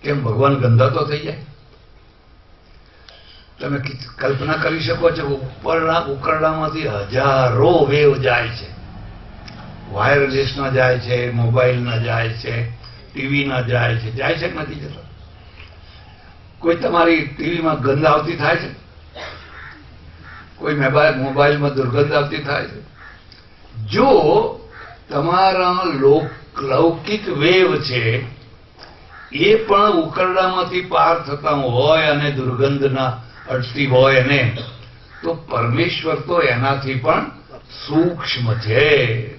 Speaker 1: કેમ ભગવાન ગંધાતો થઈ જાય? તમે કલ્પના કરી શકો છો? ઉકરડામાંથી હજારો વેવ જાય છે, વાયરલેસના જાય છે, મોબાઈલના જાય છે, ટીવીના જાય છે. જાય છે કે નથી જતા? કોઈ તમારી ટીવીમાં ગંધ આવતી થાય છે? કોઈ મોબાઈલમાં દુર્ગંધ આવતી થાય છે? જો તમારા લૌકિક વેવ છે એ પણ ઉકરડામાંથી પાર થતા હોય અને દુર્ગંધના અટતી હોય ને, તો પરમેશ્વર તો એનાથી પણ સૂક્ષ્મ છે.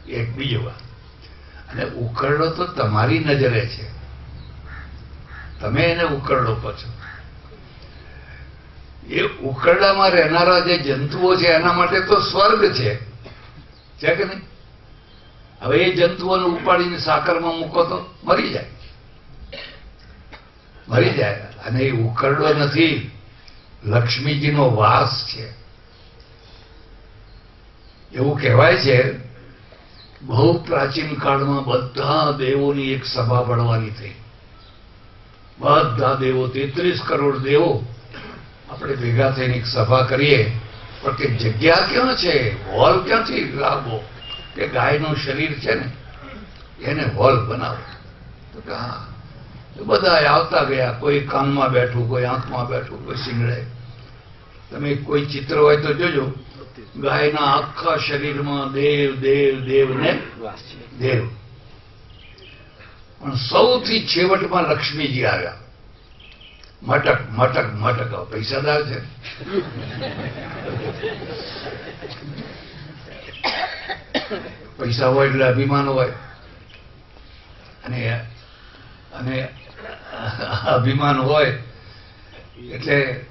Speaker 1: એક બીજો વાત, અને ઉકરડો તો તમારી નજરે છે, તમે એને ઉકરડો કહો છો. એ ઉકરડામાં રહેનારા જે જંતુઓ છે એના માટે તો સ્વર્ગ છે કે નહીં? હવે એ જંતુઓને ઉપાડીને સાકરમાં મૂકો તો મરી જાય. અને એ ઉકરડો નથી, લક્ષ્મીજીનો વાસ છે. એવું કહેવાય છે બહુ પ્રાચીન કાળમાં બધા દેવોની એક સભા ભળવાની થઈ. બધા દેવો, 33 કરોડ દેવો આપણે ભેગા થઈને એક સભા કરીએ, પણ કે જગ્યા ક્યાં છે, હોલ ક્યાંથી લાવવો? કે ગાયનું શરીર છે ને એને હોલ બનાવો. તો કે હા. તો બધા આવતા ગયા, કોઈ કાનમાં બેઠું, કોઈ આંખમાં બેઠું, કોઈ શિંગડે. તમે કોઈ ચિત્ર હોય તો જોજો, ગાયના આખા શરીરમાં દેવ દેવ દેવ ને દેવ, પણ સૌથી છેવટમાં લક્ષ્મીજી આવ્યા. મટક મટક મટક. પૈસાદાર છે. પૈસા હોય એટલે અભિમાન હોય, અને અભિમાન હોય એટલે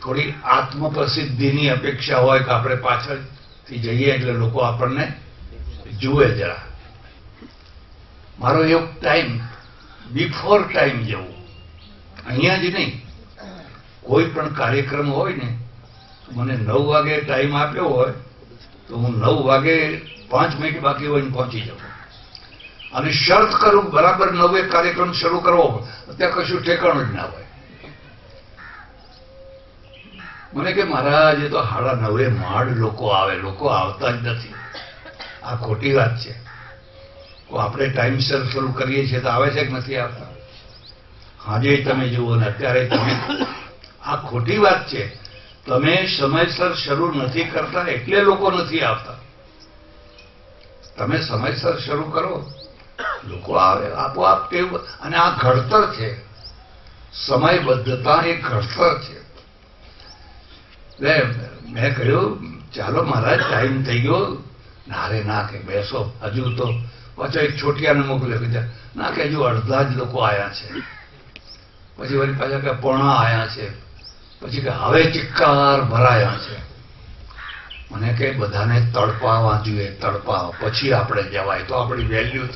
Speaker 1: થોડી આત્મપ્રસિદ્ધિની અપેક્ષા હોય કે આપણે પાછળથી જઈએ એટલે લોકો આપણને જુએ જરા. મારો એક ટાઈમ બિફોર ટાઈમ જવું, અહીંયા જ નહીં, કોઈ પણ કાર્યક્રમ હોય ને, મને 9 વાગે ટાઈમ આપ્યો હોય તો હું 9 વાગે 5 મિનિટ બાકી હોય પહોંચી જાઉં, અને શરત કરું બરાબર 9 કાર્યક્રમ શરૂ કરવો, ત્યાં કશું ઠેકાણું જ ના હોય. મને કે મહારાજ એ તો 9:30 માળ લોકો આવે, લોકો આવતા જ નથી. આ ખોટી વાત છે. આપણે ટાઈમસર શરૂ કરીએ છીએ તો આવે છે કે નથી આવતા? આજે તમે જુઓ ને અત્યારે તમે, આ ખોટી વાત છે. તમે સમયસર શરૂ નથી કરતા એટલે લોકો નથી આવતા. તમે સમયસર શરૂ કરો, લોકો આવે આપોઆપ. ટેવ, અને આ ઘડતર છે, સમયબદ્ધતા એ ઘડતર છે. મેં કહ્યું ચાલો મહારાજ ટાઈમ થઈ ગયો. ના રે ના, કે બેસો, હજુ તો પાછો એક છોટિયાને મોકલ્યો કે ના, કે હજુ અડધા જ લોકો આવ્યા છે. પછી વળી પાછા કે પોણા આવ્યા છે. પછી કે હવે ચિક્કાર ભરાયા છે. મને કે બધાને તડપાવા જોઈએ, તડપાવા, પછી આપણે જવાય તો આપણી વેલ્યુ.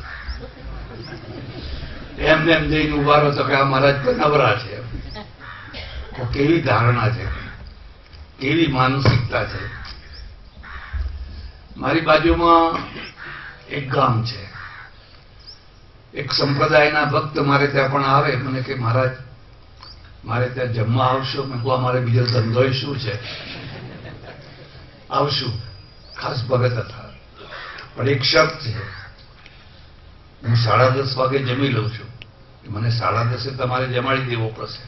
Speaker 1: એમને એમ જઈને ઉભા રહો તો કે આ મહારાજ તો નવરા છે. કેવી ધારણા છે, કેવી માનસિકતા છે. મારી બાજુમાં એક ગામ છે, એક સંપ્રદાયના ભક્ત મારે ત્યાં પણ આવે. મને કે મહારાજ મારે ત્યાં જમવા આવશો? મેં કહું મારે બીજો ધંધો શું છે, આવશું. ખાસ ભગત હતા, પણ એક શરત છે, હું 10:30 વાગે જમી લઉં છું. મને 10:30 તમારે જમાડી દેવો પડશે,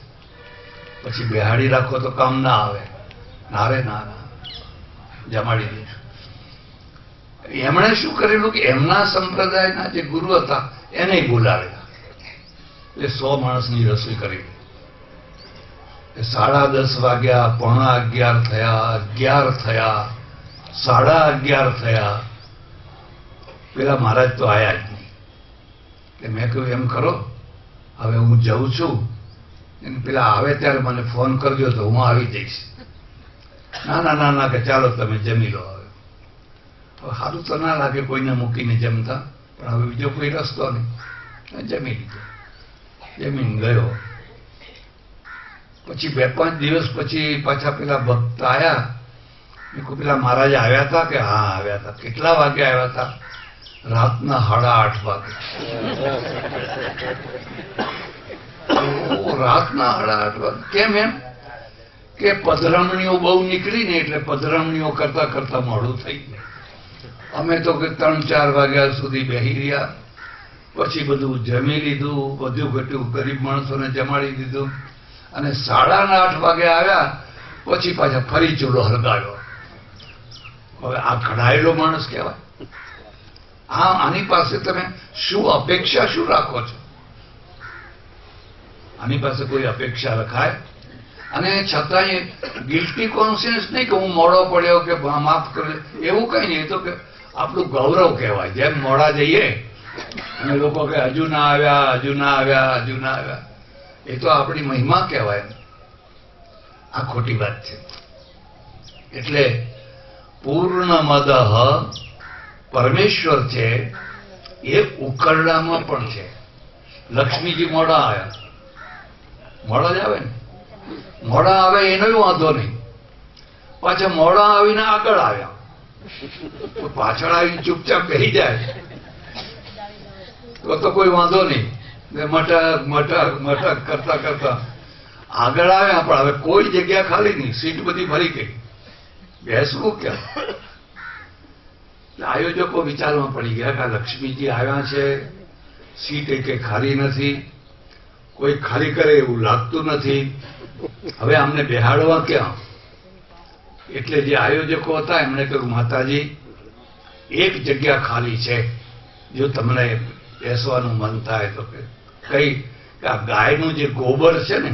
Speaker 1: પછી બેહાડી રાખો તો કામ ના આવે. ના રે ના, જમાડી દઈશું. એમણે શું કરેલું કે એમના સંપ્રદાયના જે ગુરુ હતા એને બોલાવેલા, એટલે 100 માણસની રસોઈ કરી. 10:30 વાગ્યા, 11:15 થયા, 11 થયા, 11:30 થયા, પેલા મહારાજ તો આયા જ નહીં. કે મેં કહ્યું એમ કરો, હવે હું જઉં છું, પેલા આવે ત્યારે મને ફોન કરજો તો હું આવી જઈશ. ના ના ના ના, કે ચાલો તમે જમી લો. હવે સારું તો ના લાગે કોઈને મૂકીને જમતા, પણ હવે બીજો કોઈ રસ્તો નહીં. જમી લીધો, જમીન ગયો. પછી 2-5 દિવસ પછી પાછા પેલા ભક્ત આયા મેં કહ્યું પેલા મહારાજ આવ્યા હતા કે હા આવ્યા હતા. કેટલા વાગે આવ્યા હતા? રાતના 8:30 વાગે. રાતના 8:30 વાગે. કેમ? એમ કે પધરામણીઓ બહુ નીકળી ને એટલે પધરામણીઓ કરતા કરતા મોડું થઈ ગયું. અમે તો કે 3-4 વાગ્યા સુધી બેસી રહ્યા. પછી બધું જમી લીધું, બધું ઘટ્યું, ગરીબ માણસોને જમાડી દીધું અને 8:30 વાગે આવ્યા. પછી પાછા ફરી ચૂલો હળગાવ્યો. હવે આ ઘડાયેલો માણસ કહેવાય? આની પાસે તમે શું અપેક્ષા શું રાખો છો? આની પાસે કોઈ અપેક્ષા રખાય? અને છતાંય ગિલ્ટી કોન્શિયન્સ નહીં કે હું મોડો પડ્યો કે માફ કરે, એવું કઈ નહીં. એ તો કે આપણું ગૌરવ કહેવાય. જેમ મોડા જઈએ અને લોકો કે હજુ ના આવ્યા, હજુ ના આવ્યા, હજુ ના આવ્યા, એ તો આપણી મહિમા કહેવાય. આ ખોટી વાત છે. એટલે પૂર્ણમદઃ પરમેશ્વર છે એ ઉકરડામાં પણ છે. લક્ષ્મીજી મોડા આવ્યા, મોડા જ આવે ને. મોડા આવે એનો વાંધો નહીં, પાછા મોડા આવીને આગળ આવ્યા. પાછળ આવીને ચૂપચાપ બેસી જાય તો કોઈ વાંધો નહીં. મટક મટક મટક કરતા કરતા આગળ આવ્યા, પણ હવે કોઈ જગ્યા ખાલી નહીં, સીટ બધી ભરી ગઈ. બેસવું કેમ? આયોજકો વિચારમાં પડી ગયા કે લક્ષ્મીજી આવ્યા છે, સીટ કે ખાલી નથી, કોઈ ખાલી કરે એવું લાગતું નથી, હવે અમને બેહાડવા ક્યાં? એટલે જે આયોજકો હતા એમણે કહ્યું માતાજી એક જગ્યા ખાલી છે, જો તમને બેસવાનું મન થાય તો. કઈ આ ગાયનું જે ગોબર છે ને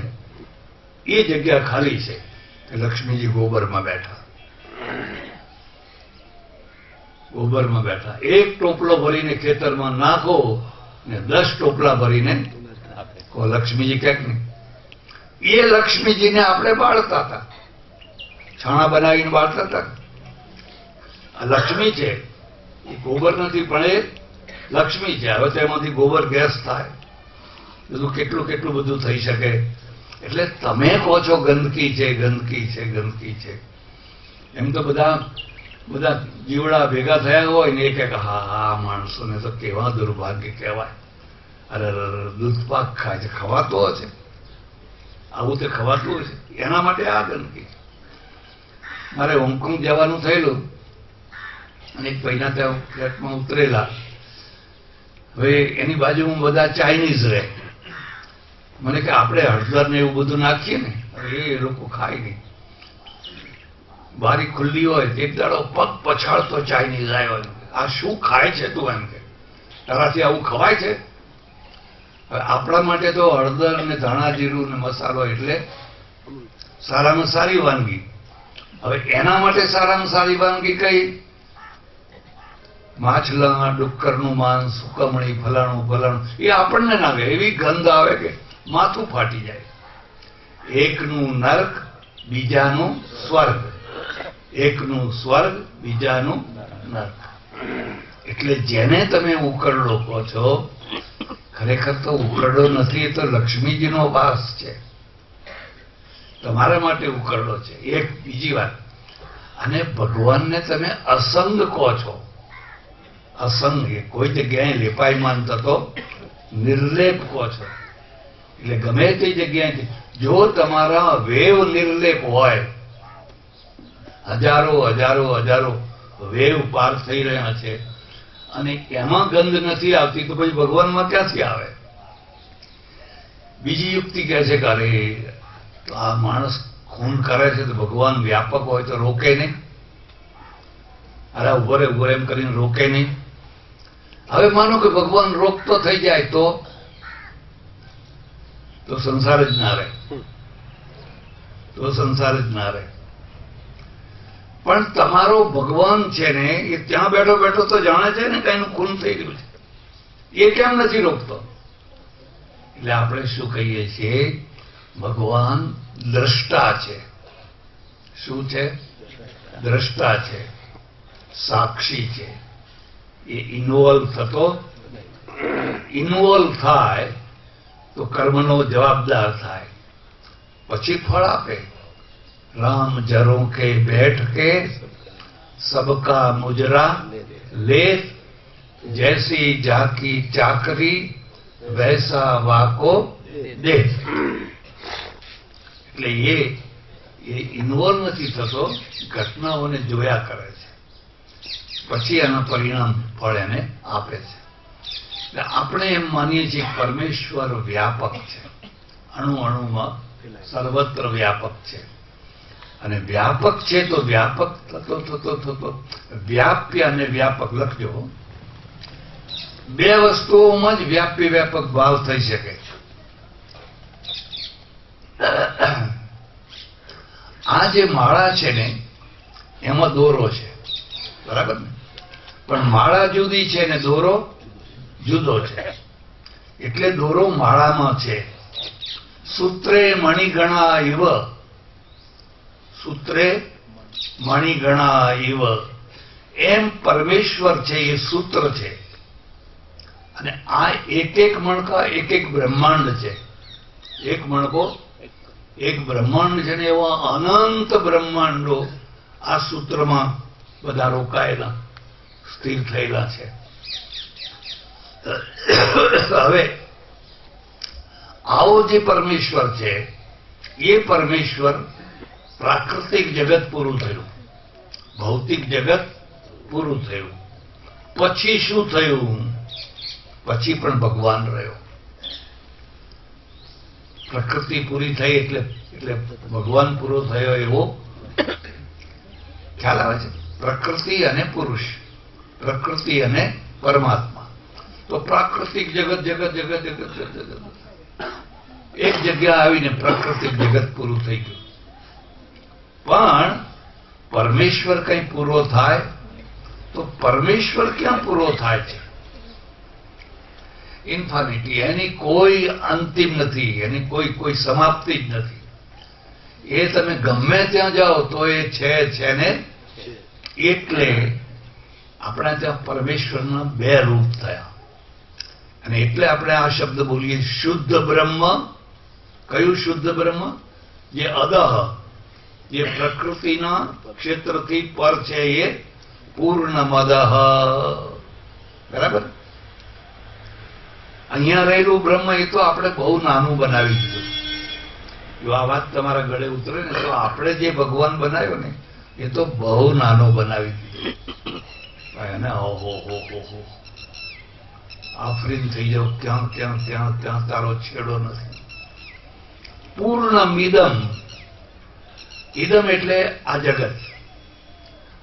Speaker 1: એ જગ્યા ખાલી છે. લક્ષ્મીજી ગોબરમાં બેઠા, ગોબરમાં બેઠા. એક ટોપલો ભરીને ખેતરમાં નાખો ને 10 ટોપલા ભરીને લક્ષ્મીજી ક્યાંક નહીં. એ લક્ષ્મીજીને આપણે બાળતા હતા, છાણા બનાવીને બાળતા હતા. આ લક્ષ્મી છે, એ ગોબર નથી પણ એ લક્ષ્મી છે. હવે તો એમાંથી ગોબર ગેસ થાય, બધું કેટલું કેટલું બધું થઈ શકે. એટલે તમે કહો છો ગંદકી છે, ગંદકી છે, ગંદકી છે. એમ તો બધા જીવડા ભેગા થયા હોય ને એ કે હા હા માણસોને તો કેવા દુર્ભાગ્ય કહેવાય. અરે દૂધ પાક ખાય છે, ખવાતો હશે, આવું તે ખવાતું હશે, એના માટે આ ગંદકી. મારે હોંગકોંગ જવાનું થયેલું અને એક ભાઈના ત્યાં ફ્લેટમાં ઉતરેલા. હવે એની બાજુમાં બધા ચાઇનીઝ રહે. મને કે આપણે હળદર ને એવું બધું નાખીએ ને, એ લોકો ખાય નહીં. બારી ખુલ્લી હોય એક દાડો પગ પછાડતો ચાઇનીઝ આવ્યો, આ શું ખાય છે તું? એમ કે તારાથી આવું ખવાય છે? હવે આપણા માટે તો હળદર અને ધાણા જીરું ને મસાલો એટલે સારામાં સારી વાનગી. હવે એના માટે સારામાં સારી વાનગી કઈ? માછલા, ડુક્કરનું માંસ, સુકમણી, ફલાણું ફલાણું. એ આપણને ના આવે, એવી ગંધ આવે કે માથું ફાટી જાય. એકનું નર્ક, બીજાનું સ્વર્ગ. એકનું સ્વર્ગ, બીજાનું નર્ક. એટલે જેને તમે ઉકરડો કહો છો, ખરેખર તો ઉકરડો નથી, એ તો લક્ષ્મીજીનો વાસ છે. તમારા માટે ઉકરડો છે. એક બીજી વાત, અને ભગવાનને તમે અસંગ કહો છો. અસંગ એ કોઈ જગ્યાએ લેપાયમાન થતો નિર્લેપ કહો છો. એટલે ગમે તે જગ્યાએથી જો તમારા વેવ નિર્લેપ હોય, હજારો હજારો હજારો વેવ પાર થઈ રહ્યા છે અને એમાં ગંધ નથી આવતી, તો પછી ભગવાનમાં ક્યાંથી આવે? બીજી યુક્તિ કહે છે કે અરે તો આ માણસ ખૂન કરે છે તો ભગવાન વ્યાપક હોય તો રોકે નહીં. અરે ઉભરે ઉભરે એમ કરીને રોકે નહીં. હવે માનો કે ભગવાન રોકતો થઈ જાય તો સંસાર જ ના રહે, તો સંસાર જ ના રહે. પણ તમારો ભગવાન છે ને એ ત્યાં બેઠો બેઠો તો જાણે છે ને કે એનું ખૂન થઈ ગયું છે, એ કેમ નથી રોકતો? એટલે આપણે શું કહીએ છીએ? ભગવાન દ્રષ્ટા છે. શું છે? દ્રષ્ટા છે, સાક્ષી છે. એ ઇન્વોલ્વ થાય તો કર્મનો જવાબદાર થાય, પછી ફળ આપે. राम जरों के बैठ के सबका मुजरा ले, जैसी जाकी चाकरी वैसा वाको दे. એટલે એ ઇન્વોલ્વ નથી થતો, ઘટનાઓને જોયા કરે છે, પછી એના પરિણામ ફળ એને આપે છે. એટલે આપણે એમ માનીએ છીએ પરમેશ્વર વ્યાપક છે, અણુ અણુમાં સર્વત્ર વ્યાપક છે. અને વ્યાપક છે તો વ્યાપક થતો થતો થતો વ્યાપ્ય અને વ્યાપક લખજો. બે વસ્તુઓમાં જ વ્યાપી વ્યાપક ભાવ થઈ શકે. આ જે માળા છે ને એમાં દોરો છે, બરાબર ને? પણ માળા જુદી છે ને દોરો જુદો છે. એટલે દોરો માળામાં છે. સૂત્રે મણિગણા ઇવ, સૂત્રે મણિગણા ઇવ, એમ પરમેશ્વર છે એ સૂત્ર છે. અને આ એક એક મણકા એક એક બ્રહ્માંડ છે. એક મણકો એક બ્રહ્માંડ છે ને એવા અનંત બ્રહ્માંડો આ સૂત્રમાં બધા રોકાયેલા સ્થિર થયેલા છે. હવે આવો જે પરમેશ્વર છે એ પરમેશ્વર પ્રાકૃતિક જગત પૂરું થયું, ભૌતિક જગત પૂરું થયું, પછી શું થયું? પછી પણ ભગવાન રહ્યો. પ્રકૃતિ પૂરી થઈ એટલે એટલે ભગવાન પૂરો થયો એવો ખ્યાલ આવે છે. પ્રકૃતિ અને પુરુષ, પ્રકૃતિ અને પરમાત્મા. તો પ્રાકૃતિક જગત જગત જગત જગત જગત એક જગ્યા આવીને પ્રાકૃતિક જગત પૂરું થઈ ગયું. પણ પરમેશ્વર કઈ પૂરો થાય તો પરમેશ્વર ક્યાં પૂરો થાય છે? ઇન્ફાનિટી, એની કોઈ અંતિમ નથી, એની કોઈ સમાપ્તિ જ નથી. એ તમે ગમે ત્યાં જાઓ તો એ છે ને. એટલે આપણા ત્યાં પરમેશ્વરના બે રૂપ થયા. અને એટલે આપણે આ શબ્દ બોલીએ શુદ્ધ બ્રહ્મ. કયું શુદ્ધ બ્રહ્મ? જે અદહ, જે પ્રકૃતિના ક્ષેત્રથી પર છે એ પૂર્ણમદઃ. બરાબર? અહીંયા રહેલું બ્રહ્મ એ તો આપણે બહુ નાનું બનાવી દીધું. જો આ વાત તમારા ગળે ઉતરે ને તો આપણે જે ભગવાન બનાવ્યો ને એ તો બહુ નાનો બનાવી દીધો. એને ઓહો હો હો આફરીન થઈ જાવ, ક્યાં ક્યાં ત્યાં ત્યાં તારો છેડો નથી. પૂર્ણમિદમ, ઇદમ એટલે આ જગત.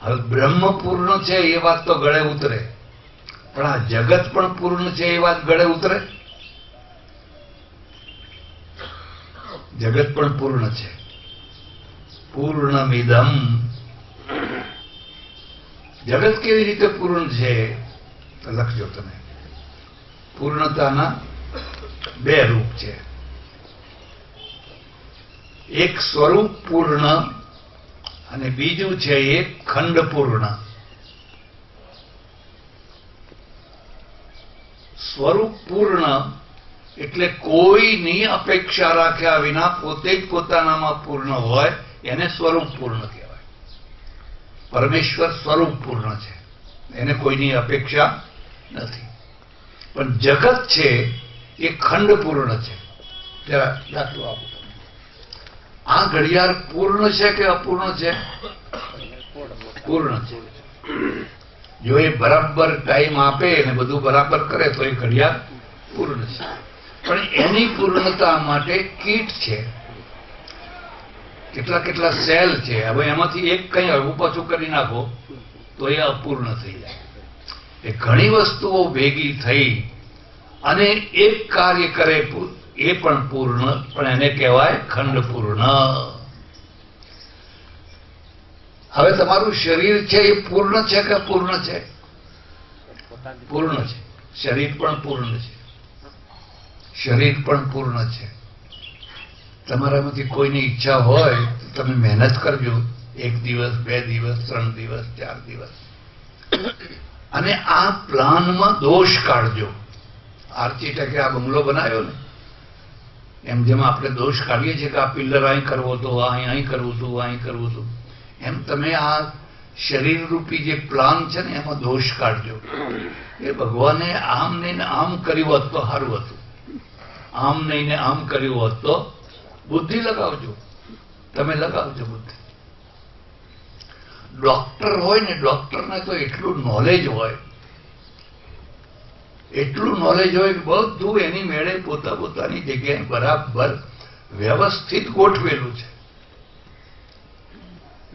Speaker 1: હવે બ્રહ્મ પૂર્ણ છે એ વાત તો ગળે ઉતરે, પણ આ જગત પણ પૂર્ણ છે એ વાત ગળે ઉતરે? જગત પણ પૂર્ણ છે. પૂર્ણમિદમ. જગત કેવી રીતે પૂર્ણ છે લખજો તમે. પૂર્ણતાના બે રૂપ છે. એક સ્વરૂપ પૂર્ણ અને બીજું છે એક ખંડ પૂર્ણ. સ્વરૂપ પૂર્ણ એટલે કોઈની અપેક્ષા રાખ્યા વિના પોતે જ પોતાનામાં પૂર્ણ હોય એને સ્વરૂપ પૂર્ણ કહેવાય. પરમેશ્વર સ્વરૂપ પૂર્ણ છે, એને કોઈની અપેક્ષા નથી. પણ જગત છે એ ખંડ પૂર્ણ છે. જરા દાખલો આપો. આ ઘડિયાળ પૂર્ણ છે કે અપૂર્ણ છે? પૂર્ણ છે. જો એ બરાબર ટાઈમ આપે અને બધું બરાબર કરે તો એ ઘડિયાળ પૂર્ણ છે. પણ એની પૂર્ણતા માટે કીટ છે, કેટલા કેટલા સેલ છે. હવે એમાંથી એક કઈ હળવું પાછું કરી નાખો તો એ અપૂર્ણ થઈ જાય. એ ઘણી વસ્તુઓ ભેગી થઈ અને એક કાર્ય કરે એ પણ પૂર્ણ, પણ એને કહેવાય ખંડ પૂર્ણ. હવે તમારું શરીર છે એ પૂર્ણ છે કે અપૂર્ણ છે? પૂર્ણ છે. શરીર પણ પૂર્ણ છે. શરીર પણ પૂર્ણ છે. તમારામાંથી કોઈની ઈચ્છા હોય તો તમે મહેનત કરજો. 1 દિવસ, 2 દિવસ, 3 દિવસ, 4 દિવસ, અને આ પ્લાનમાં દોષ કાઢજો. આર્કિટેક્ટે આ બંગલો બનાવ્યો ને એમ જેમ આપણે દોષ કાઢીએ છીએ કે આ પિલ્લર અહીં કરવો તો અહીં કરવું હતું, અહીં કરવું હતું, એમ તમે આ શરીર રૂપી જે પ્લાન છે ને એમાં દોષ કાઢજો. એ ભગવાને આમ નહીં ને આમ કર્યું હોત તો સારું હતું, આમ નહીં ને આમ કર્યું હોત તો બુદ્ધિ લગાવજો, તમે લગાવજો બુદ્ધિ. ડોક્ટર હોય ને, ડોક્ટરને તો એટલું નોલેજ હોય, એટલું નોલેજ હોય કે બધું એની મેળે પોતાની જગ્યાએ બરાબર વ્યવસ્થિત ગોઠવેલું છે.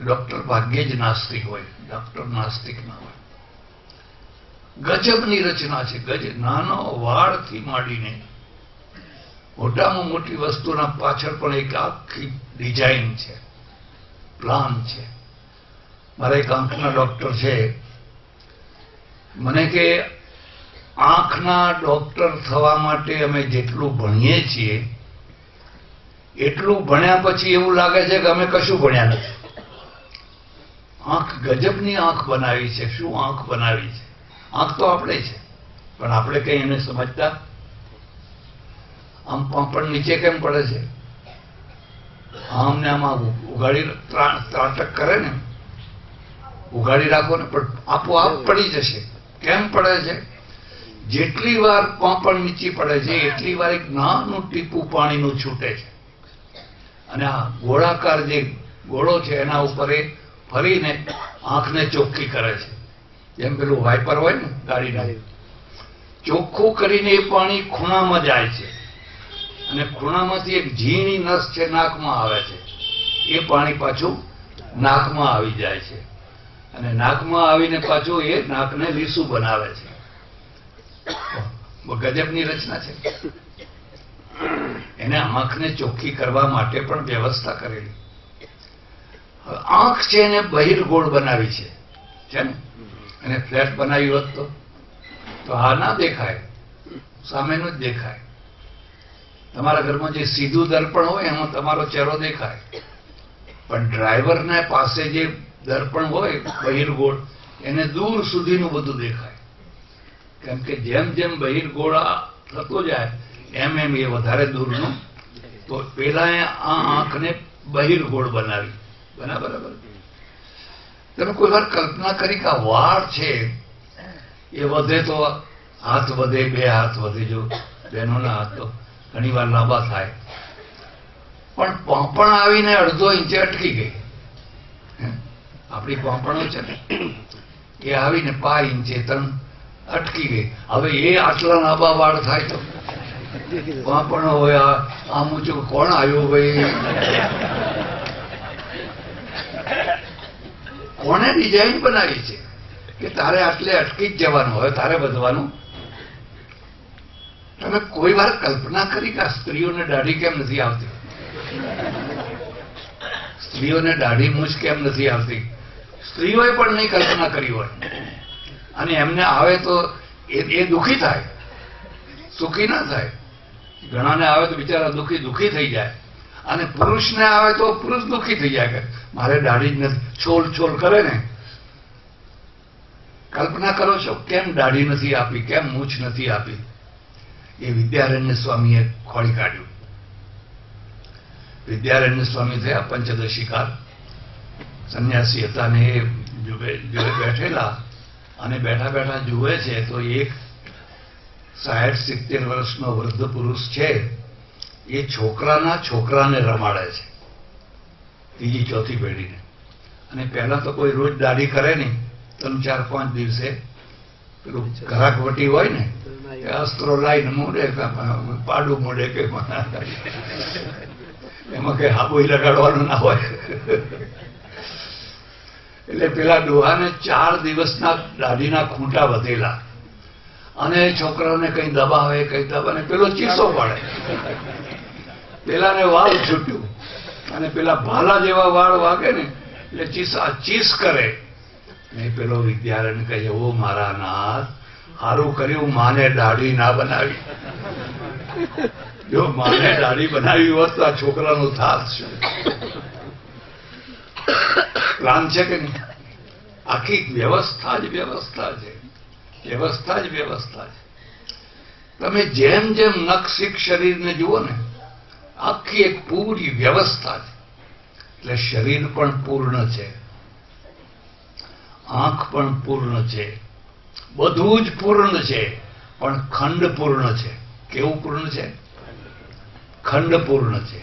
Speaker 1: ડોક્ટર ભાગ્યે જ નાસ્તિક હોય, ડોક્ટર નાસ્તિક ના હોય. ગજબની રચના છે, નાનો વાળથી માંડીને મોટામાં મોટી વસ્તુના પાછળ પણ એક આખી ડિઝાઇન છે, પ્લાન છે. મારા એક આંખના ડોક્ટર છે, મને કે આંખના ડોક્ટર થવા માટે અમે જેટલું ભણીએ છીએ એટલું ભણ્યા પછી એવું લાગે છે કે અમે કશું ભણ્યા નથી. આંખ ગજબની આંખ બનાવી છે. શું આંખ બનાવી છે? આંખ તો આપણે છે, પણ આપણે કઈ એને સમજતા? આમ પાંપણ નીચે કેમ પડે છે? આમ ને આમાં ઉગાડી ત્રાટક કરે ને, ઉગાડી રાખો ને પણ આપોઆપ પડી જશે. કેમ પડે છે? જેટલી વાર પાંપણ નીચી પડે છે એટલી વાર એક નાનું ટીપું પાણીનું છૂટે છે, અને આ ગોળાકાર જે ગોળો છે એના ઉપર એ ફરીને આંખને ચોખ્ખી કરે છે. જેમ પેલું વાઇપર હોય ને ગાડીના, ચોખ્ખું કરીને એ પાણી ખૂણામાં જાય છે, અને ખૂણામાંથી એક ઝીણી નસ છે નાકમાં આવે છે. એ પાણી પાછું નાકમાં આવી જાય છે, અને નાકમાં આવીને પાછું એ નાકને લીસું બનાવે છે. ગજબની રચના છે. એને આંખને ચોખ્ખી કરવા માટે પણ વ્યવસ્થા કરેલી. આંખ છે એને બહિર્ગોળ બનાવી છે ને, એને ફ્લેટ બનાવી હોત તો આ ના દેખાય, સામેનું જ દેખાય. તમારા ઘરમાં જે સીધું દર્પણ હોય એમાં તમારો ચહેરો દેખાય, પણ ડ્રાઈવરને પાસે જે દર્પણ હોય બહિર્ગોળ એને દૂર સુધીનું બધું દેખાય. કેમ કે જેમ જેમ બહિર્ગોળ થતો જાય એમ એમ એ વધારે દૂરનું. તો પેલા આ આંખને બહિર્ગોળ બનાવી. બરાબર? તમે કોઈ વાર કલ્પના કરી કે આ વાળ છે એ વધે તો હાથ વધે, 2 હાથ વધે. જો બહેનોના હાથ તો ઘણી વાર લાંબા થાય, પણ પાંપણ આવીને અડધો ઇંચે અટકી ગઈ. આપણી પાંપણો છે ને એ આવીને 5 ઇંચે 3 અટકી ગઈ. હવે એ આટલા લાંબા વાળ થાય તો પાંપણો હોય આમ ઊંચું કોણ આવ્યું ભાઈ? કોને ડિઝાઇન બનાવી છે કે તારે આટલે અટકી જ જવાનું, હવે તારે વધવાનું? તમે કોઈ વાર કલ્પના કરી કે સ્ત્રીઓને દાઢી કેમ નથી આવતી? સ્ત્રીઓને દાઢી મૂછ કેમ નથી આવતી? સ્ત્રીઓએ પણ નહીં કલ્પના કરી હોય. અને એમને આવે તો એ દુઃખી થાય, સુખી ના થાય. ઘણાને આવે તો બિચારા દુઃખી થઈ જાય, અને પુરુષને આવે તો પુરુષ દુઃખી થઈ જાય કે મારે દાઢી જ નથી. છોલ કરે ને. કલ્પના કરો છો કેમ દાઢી નથી આપી, કેમ મૂછ નથી આપી? એ વિદ્યારણ્ય સ્વામીએ ખોળી કાઢ્યું. વિદ્યારણ્ય સ્વામી થયા પંચદશીકાર સંન્યાસી હતા, ને એ બેઠેલા અને બેઠા બેઠા જુએ છે તો એક 60-70 વર્ષનો વૃદ્ધ પુરુષ છે એ છોકરાના છોકરાને રમાડે છે, 3જી 4થી પેઢીને. અને પહેલા તો કોઈ રોજ દાઢી કરે નહીં, 3-4-5 દિવસે પેલું ઘરાકવટી હોય ને એ અસ્ત્રો લાઈને મોઢે પાડું મોઢે કે એમાં કઈ હાબોઈ લગાડવાનું ના હોય. એટલે પેલા ડોહાને 4 દિવસના દાઢીના ખૂંટા વધેલા, અને છોકરાઓને કઈ દબાવે પેલો ચીસો પાડે. પેલાને વાળ છૂટ્યું, અને પેલા ભાલા જેવા વાળ વાગે ને એટલે ચીસ કરે. ને પેલો વિદ્યારણ્ય કહે, ઓ મારા નાથ, સારું કર્યું માને દાઢી ના બનાવી. જો માને દાઢી બનાવી હોત તો આ છોકરાનું થાત શું? પ્લાન છે કે નહીં? આખી વ્યવસ્થા જ વ્યવસ્થા છે. વ્યવસ્થા જ વ્યવસ્થા છે. તમે જેમ જેમ નખશીખ શરીરને જુઓ ને આખી એક પૂરી વ્યવસ્થા છે. એટલે શરીર પણ પૂર્ણ છે, આંખ પણ પૂર્ણ છે, બધું જ પૂર્ણ છે, પણ ખંડ પૂર્ણ છે. કેવું પૂર્ણ છે? ખંડ પૂર્ણ છે.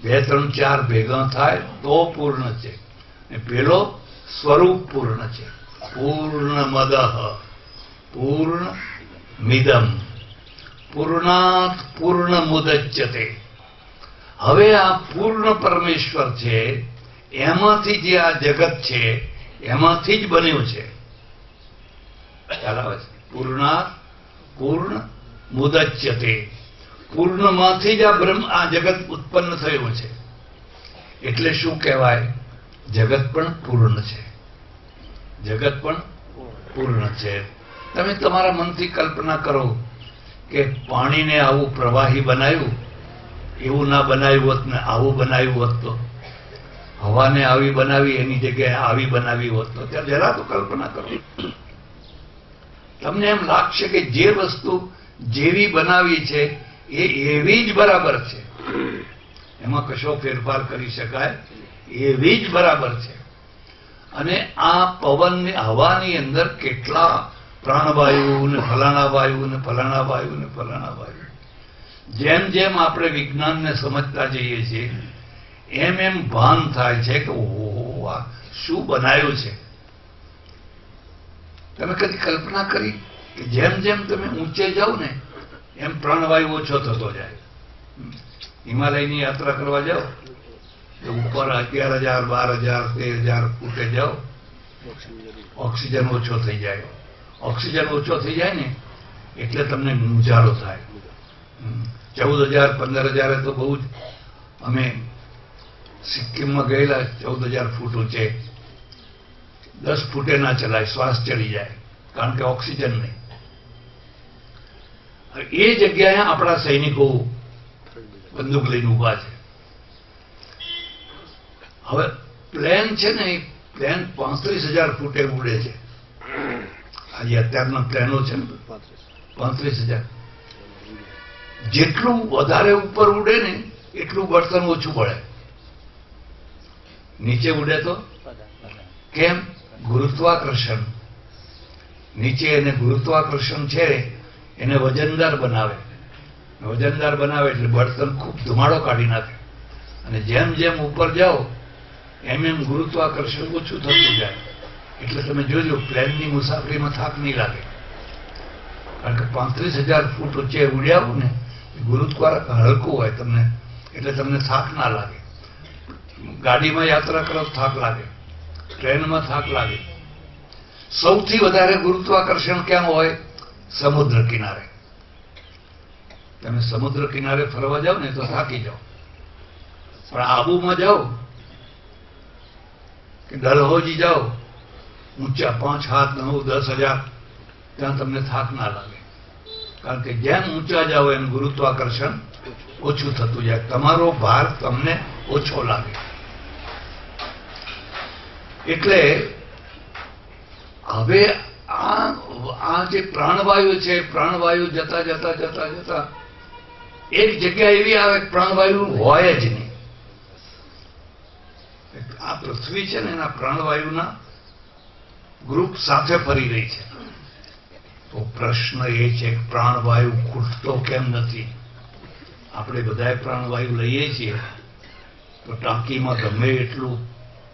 Speaker 1: 2, 3, 4 ભેગા થાય તો પૂર્ણ છે. પેલો સ્વરૂપ પૂર્ણ છે. પૂર્ણમદઃ પૂર્ણમિદં પૂર્ણાત પૂર્ણમુદચ્યતે. હવે આ પૂર્ણ પરમેશ્વર છે, એમાંથી જે આ જગત છે એમાંથી જ બન્યું છે. ખ્યાલ આવે છે? પૂર્ણાત પૂર્ણ મુદચ્યતે. પૂર્ણમાંથી જ આ જગત ઉત્પન્ન થયું છે. એટલે શું કહેવાય? જગત પણ પૂર્ણ છે. જગત પણ પૂર્ણ છે. તમે તમારા મનથી કલ્પના કરો કે પાણીને આવું પ્રવાહી બનાવ્યું, એવું ના બનાવ્યું હોત ને આવું બનાવ્યું હોત તો, હવાને આવી બનાવી એની જગ્યાએ આવી બનાવી હોત તો, ત્યાં જરા તો કલ્પના કરો. તમને એમ લાગશે કે જે વસ્તુ જેવી બનાવી છે એ એવી જ બરાબર છે, એમાં કશો ફેરફાર કરી શકાય એવી જ બરાબર છે. અને આ પવનની હવાની અંદર કેટલા પ્રાણવાયુ ને ફલાણા વાયુ ને ફલાણા વાયુ ને ફલાણા વાયુ, જેમ જેમ આપણે વિજ્ઞાનને સમજતા જઈએ છીએ એમ એમ ભાન થાય છે કે ઓહો, આ શું બનાવ્યું છે. તમે કદી કલ્પના કરી કે જેમ જેમ તમે ઊંચે જાઓ ને એમ પ્રાણવાયુ ઓછો થતો જાય? હિમાલયની યાત્રા કરવા જાઓ તો ઉપર 11,000, 12,000, 13,000 ફૂટે જાઓ, ઓક્સિજન ઓછો થઈ જાય. ઓક્સિજન ઓછો થઈ જાય ને એટલે તમને મૂંઝારો થાય. 14,000, 15,000 તો બહુ જ. અમે સિક્કિમમાં ગયેલા 14,000 ફૂટ ઊંચે, 10 ફૂટે ના ચલાય, શ્વાસ ચડી જાય, કારણ કે ઓક્સિજન નહીં. એ જગ્યાએ આપણા સૈનિકો બંદૂક લઈને ઉભા છે. હવે પ્લેન છે ને, એ પ્લેન 35,000 ફૂટે ઉડે છે. આજે અત્યારના પ્લેનો છે ને 35,000. જેટલું વધારે ઉપર ઉડે ને એટલું બળતણ ઓછું પડે. નીચે ઉડે તો કેમ? ગુરુત્વાકર્ષણ. નીચે એને ગુરુત્વાકર્ષણ છે એને વજનદાર બનાવે. વજનદાર બનાવે એટલે બળતણ ખૂબ ધુમાડો કાઢી નાખે. અને જેમ જેમ ઉપર જાઓ એમ એમ ગુરુત્વાકર્ષણ ઓછું થતું જાય. એટલે તમે જોજો પ્લેનની મુસાફરીમાં થાક નહીં લાગે, કારણ કે 35,000 ફૂટ ઊંચે ઉડ્યા આવું ને, ગુરુત્વાકર્ષણ હલકું હોય તમને, એટલે તમને થાક ના લાગે. ગાડીમાં યાત્રા કરો થાક લાગે, ટ્રેનમાં થાક લાગે. સૌથી વધારે ગુરુત્વાકર્ષણ ક્યાં હોય? સમુદ્ર કિનારે. તમે સમુદ્ર કિનારે ફરવા જાઓ ને તો થાકી જાઓ, પણ આબુમાં જાઓ કે ડલહૌજી જાઓ, ઊંચા 5 હાથ 9, 10,000, ત્યાં તમને થાક ના લાગે, કારણ કે જેમ ઊંચા જાઓ એમ ગુરુત્વાકર્ષણ ઓછું થતું જાય, તમારો ભાર તમને ઓછો લાગે. એટલે હવે આ જે પ્રાણવાયુ છે, પ્રાણવાયુ જતા જતા જતા જતા એક જગ્યા એવી આવે પ્રાણવાયુ હોય જ નહીં. આ પૃથ્વી છે ને એના પ્રાણવાયુના ગ્રુપ સાથે ફરી રહી છે. તો પ્રશ્ન એ છે કે પ્રાણવાયુ ખૂટતો કેમ નથી? આપણે બધાએ પ્રાણવાયુ લઈએ છીએ તો ટાંકીમાં ગમે એટલું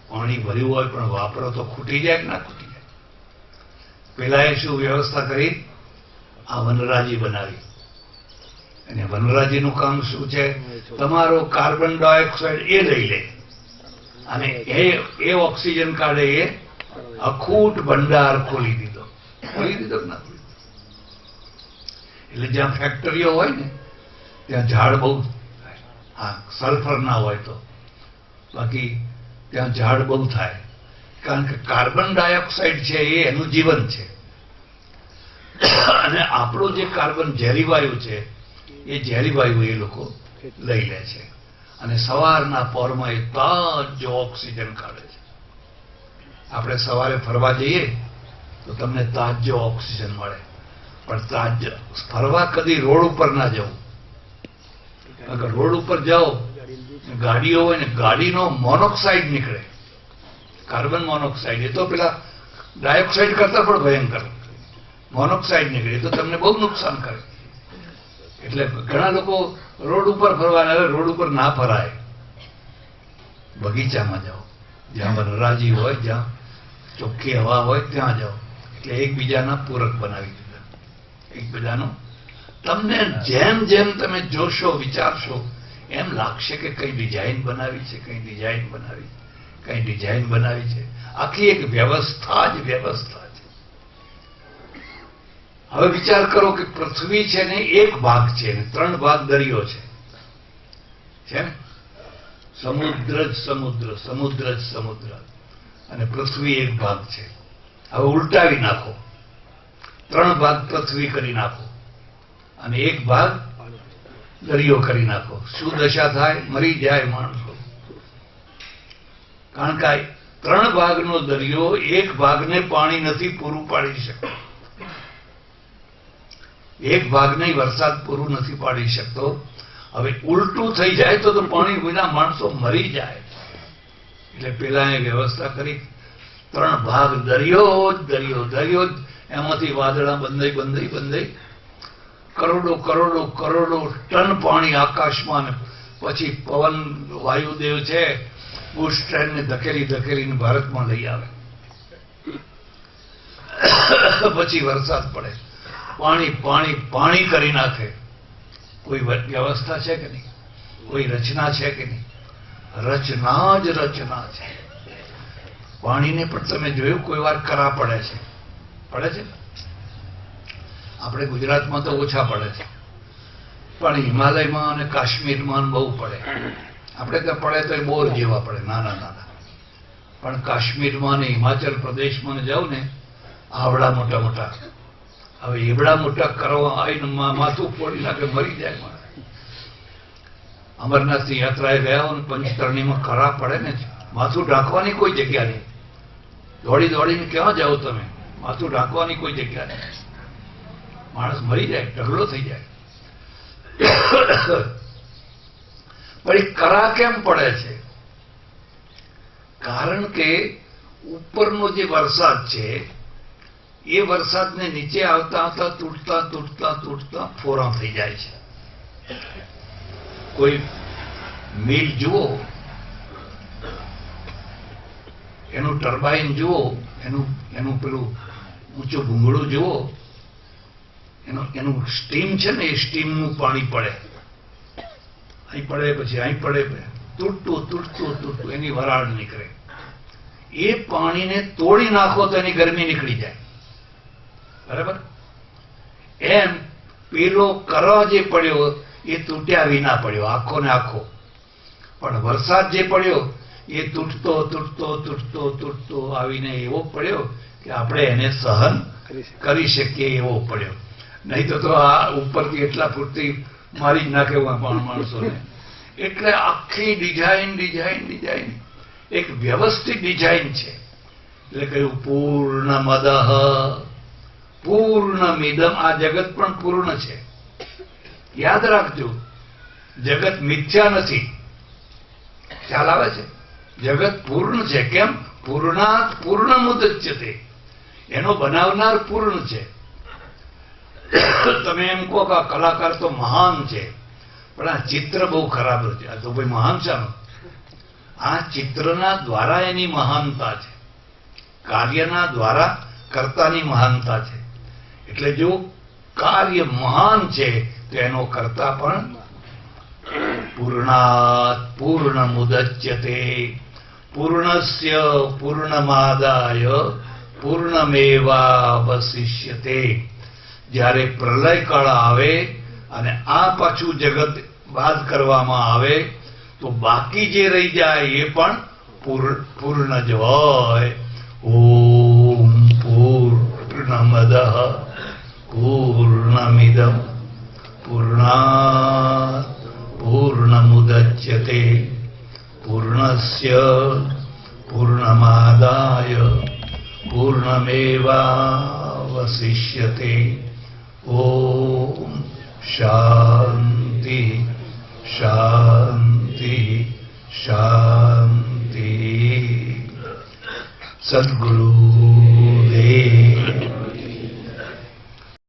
Speaker 1: પાણી ભર્યું હોય પણ વાપરો તો ખૂટી જાય કે ના ખૂટી જાય? પેલા એ શું વ્યવસ્થા કરી? આ વનરાજી બનાવી. અને વનરાજીનું કામ શું છે? તમારો કાર્બન ડાયોક્સાઇડ એ લઈ લે અને એ ઓક્સિજન કાઢે. એ અખૂટ ભંડાર ખોલી દીધો. ખોલી દીધો કે ના ખોલી દીધો? એટલે જ્યાં ફેક્ટરીઓ હોય ને ત્યાં ઝાડ બહુ થાય. હા, સલ્ફર ના હોય તો, બાકી ત્યાં ઝાડ બહુ થાય, કારણ કે કાર્બન ડાયોક્સાઇડ છે એ એનું જીવન છે. અને આપણો જે કાર્બન ઝેરી વાયુ છે એ ઝેરી વાયુ એ લોકો લઈ લે છે અને સવારના પહોરમાં એ તાજો ઓક્સિજન કાઢે છે. આપણે સવારે ફરવા જઈએ તો તમને તાજો ઓક્સિજન મળે, પણ ફરવા કદી રોડ ઉપર ના જવું. અગર રોડ ઉપર જાઓ, ગાડીઓ હોય ને, ગાડીનો મોનોક્સાઇડ નીકળે, કાર્બન મોનોક્સાઇડ. એ તો પેલા ડાયોક્સાઇડ કરતા પણ ભયંકર મોનોક્સાઇડ નીકળે, તો તમને બહુ નુકસાન કરે. એટલે ઘણા લોકો રોડ ઉપર ફરવાના, રોડ ઉપર ના ફરાય, બગીચામાં જાઓ, જ્યાં વનરાજી હોય, જ્યાં ચોખ્ખી હવા હોય ત્યાં જાઓ. એટલે એકબીજાના પૂરક બનાવી દીધા, એકબીજાનો. તમને જેમ જેમ તમે જોશો, વિચારશો, એમ લાગશે કે કઈ ડિઝાઇન બનાવી છે, કઈ ડિઝાઇન બનાવી, કઈ ડિઝાઇન બનાવી છે. આખી એક વ્યવસ્થા જ વ્યવસ્થા છે. હવે વિચાર કરો કે પૃથ્વી છે ને એક ભાગ છે ને 3 ભાગ દરિયો છે ને, સમુદ્ર જ સમુદ્ર, સમુદ્ર જ સમુદ્ર, અને પૃથ્વી એક ભાગ છે. હવે ઉલટાવી નાખો, 3 ભાગ પૃથ્વી કરી નાખો અને એક ભાગ દરિયો કરી નાખો. શું દશા થાય? મરી જાય માણસો. કારણ કે 3 ભાગનો દરિયો એક ભાગને પાણી નથી પૂરું પાડી શકતો, એક ભાગને વરસાદ પૂરું નથી પાડી શકતો. હવે ઉલટું થઈ જાય તો પાણી વિના માણસો મરી જાય. એટલે પેલા એ વ્યવસ્થા કરી, 3 ભાગ દરિયો જ દરિયો, દરિયો જ. એમાંથી વાદળા બંધાઈ બંધાઈ બંધાઈ કરોડો કરોડો કરોડો ટન પાણી આકાશમાં, પછી પવન વાયુદેવ છે બુશ ટ્રેનને ધકેલી ધકેલીને ભારતમાં લઈ આવે, પછી વરસાદ પડે, પાણી પાણી પાણી કરી નાખે. કોઈ વ્યવસ્થા છે કે નહીં? કોઈ રચના છે કે નહીં? રચના જ રચના છે. પાણીને પણ તમે જોયું કોઈ વાર કરા પડે છે, પડે છે. આપણે ગુજરાતમાં તો ઓછા પડે છે, પણ હિમાલયમાં અને કાશ્મીરમાં બહુ પડે. આપણે ત્યાં પડે તો એ બોર જેવા પડે, નાના નાના. પણ કાશ્મીરમાં ને હિમાચલ પ્રદેશમાં જાવ ને, આવડા મોટા મોટા. હવે એવડા મોટા કરવા આવીને માથું ફોડી નાખે, મરી જાય માણસ. અમરનાથની યાત્રાએ ગયા હોય ને, પંચતરણીમાં કરા પડે ને, માથું ઢાંકવાની કોઈ જગ્યા નહીં. દોડી દોડીને ક્યાં જાઓ તમે? માથું ઢાંકવાની કોઈ જગ્યા નહીં. માણસ મરી જાય, ઢગલો થઈ જાય. પણ એ કરા કેમ પડે છે? કારણ કે ઉપરનો જે વરસાદ છે એ વરસાદને નીચે આવતા આવતા તૂટતા તૂટતા તૂટતા ફોરા થઈ જાય છે. કોઈ મિલ જુઓ, એનું ટર્બાઇન જુઓ, એનું પેલું ઊંચું ભૂંગળું જુઓ, એનું સ્ટીમ છે ને, એ સ્ટીમનું પાણી પડે, અહીં પડે, પછી અહીં પડે, તૂટતું તૂટતું તૂટતું એની વરાળ નીકળે. એ પાણીને તોડી નાખો તો એની ગરમી નીકળી જાય, બરાબર? એમ પેલો કરા જે પડ્યો એ તૂટ્યા વિના પડ્યો, આખો ને આખો. પણ વરસાદ જે પડ્યો એ તૂટતો તૂટતો તૂટતો તૂટતો આવીને એવો પડ્યો કે આપણે એને સહન કરી શકીએ એવો પડ્યો. નહીં તો આ ઉપરથી એટલા ફૂટથી મારી જ નાખે માણસોને. એટલે આખી ડિઝાઇન ડિઝાઇન ડિઝાઇન એક વ્યવસ્થિત ડિઝાઇન છે. એટલે કહ્યું પૂર્ણમદઃ પૂર્ણમિદમ. આ જગત પણ પૂર્ણ છે, યાદ રાખજો. જગત મિથ્યા નથી, ખ્યાલ આવે છે? જગત પૂર્ણ છે. કેમ? પૂર્ણાત પૂર્ણમુદચ્યતે. એનો બનાવનાર પૂર્ણ છે. તમે એમ કહો કે આ કલાકાર તો મહાન છે, પણ આ ચિત્ર બહુ ખરાબ છે. આ તો ભાઈ મહાન છે. આ ચિત્રના દ્વારા એની મહાનતા છે, કાર્યના દ્વારા કર્તાની મહાનતા છે. એટલે જો કાર્ય મહાન છે તો એનો કર્તા પણ પૂર્ણાત પૂર્ણમુદચ્યતે પૂર્ણસ્ય પૂર્ણમાદાય પૂર્ણમેવાવશિષ્યતે. જ્યારે પ્રલય કાળ આવે અને આ પાછું જગત બાદ કરવામાં આવે તો બાકી જે રહી જાય એ પણ પૂર્ણ જ હોય. ઓમ પૂર્ણમદઃ પૂર્ણમિદં પૂર્ણાત પૂર્ણમુદચ્યતે પૂર્ણસ્ય પૂર્ણમાદાય પૂર્ણમેવાવશિષ્યતે. ઓમ શાંતિ શાંતિ શાંતિ. સદગુરુ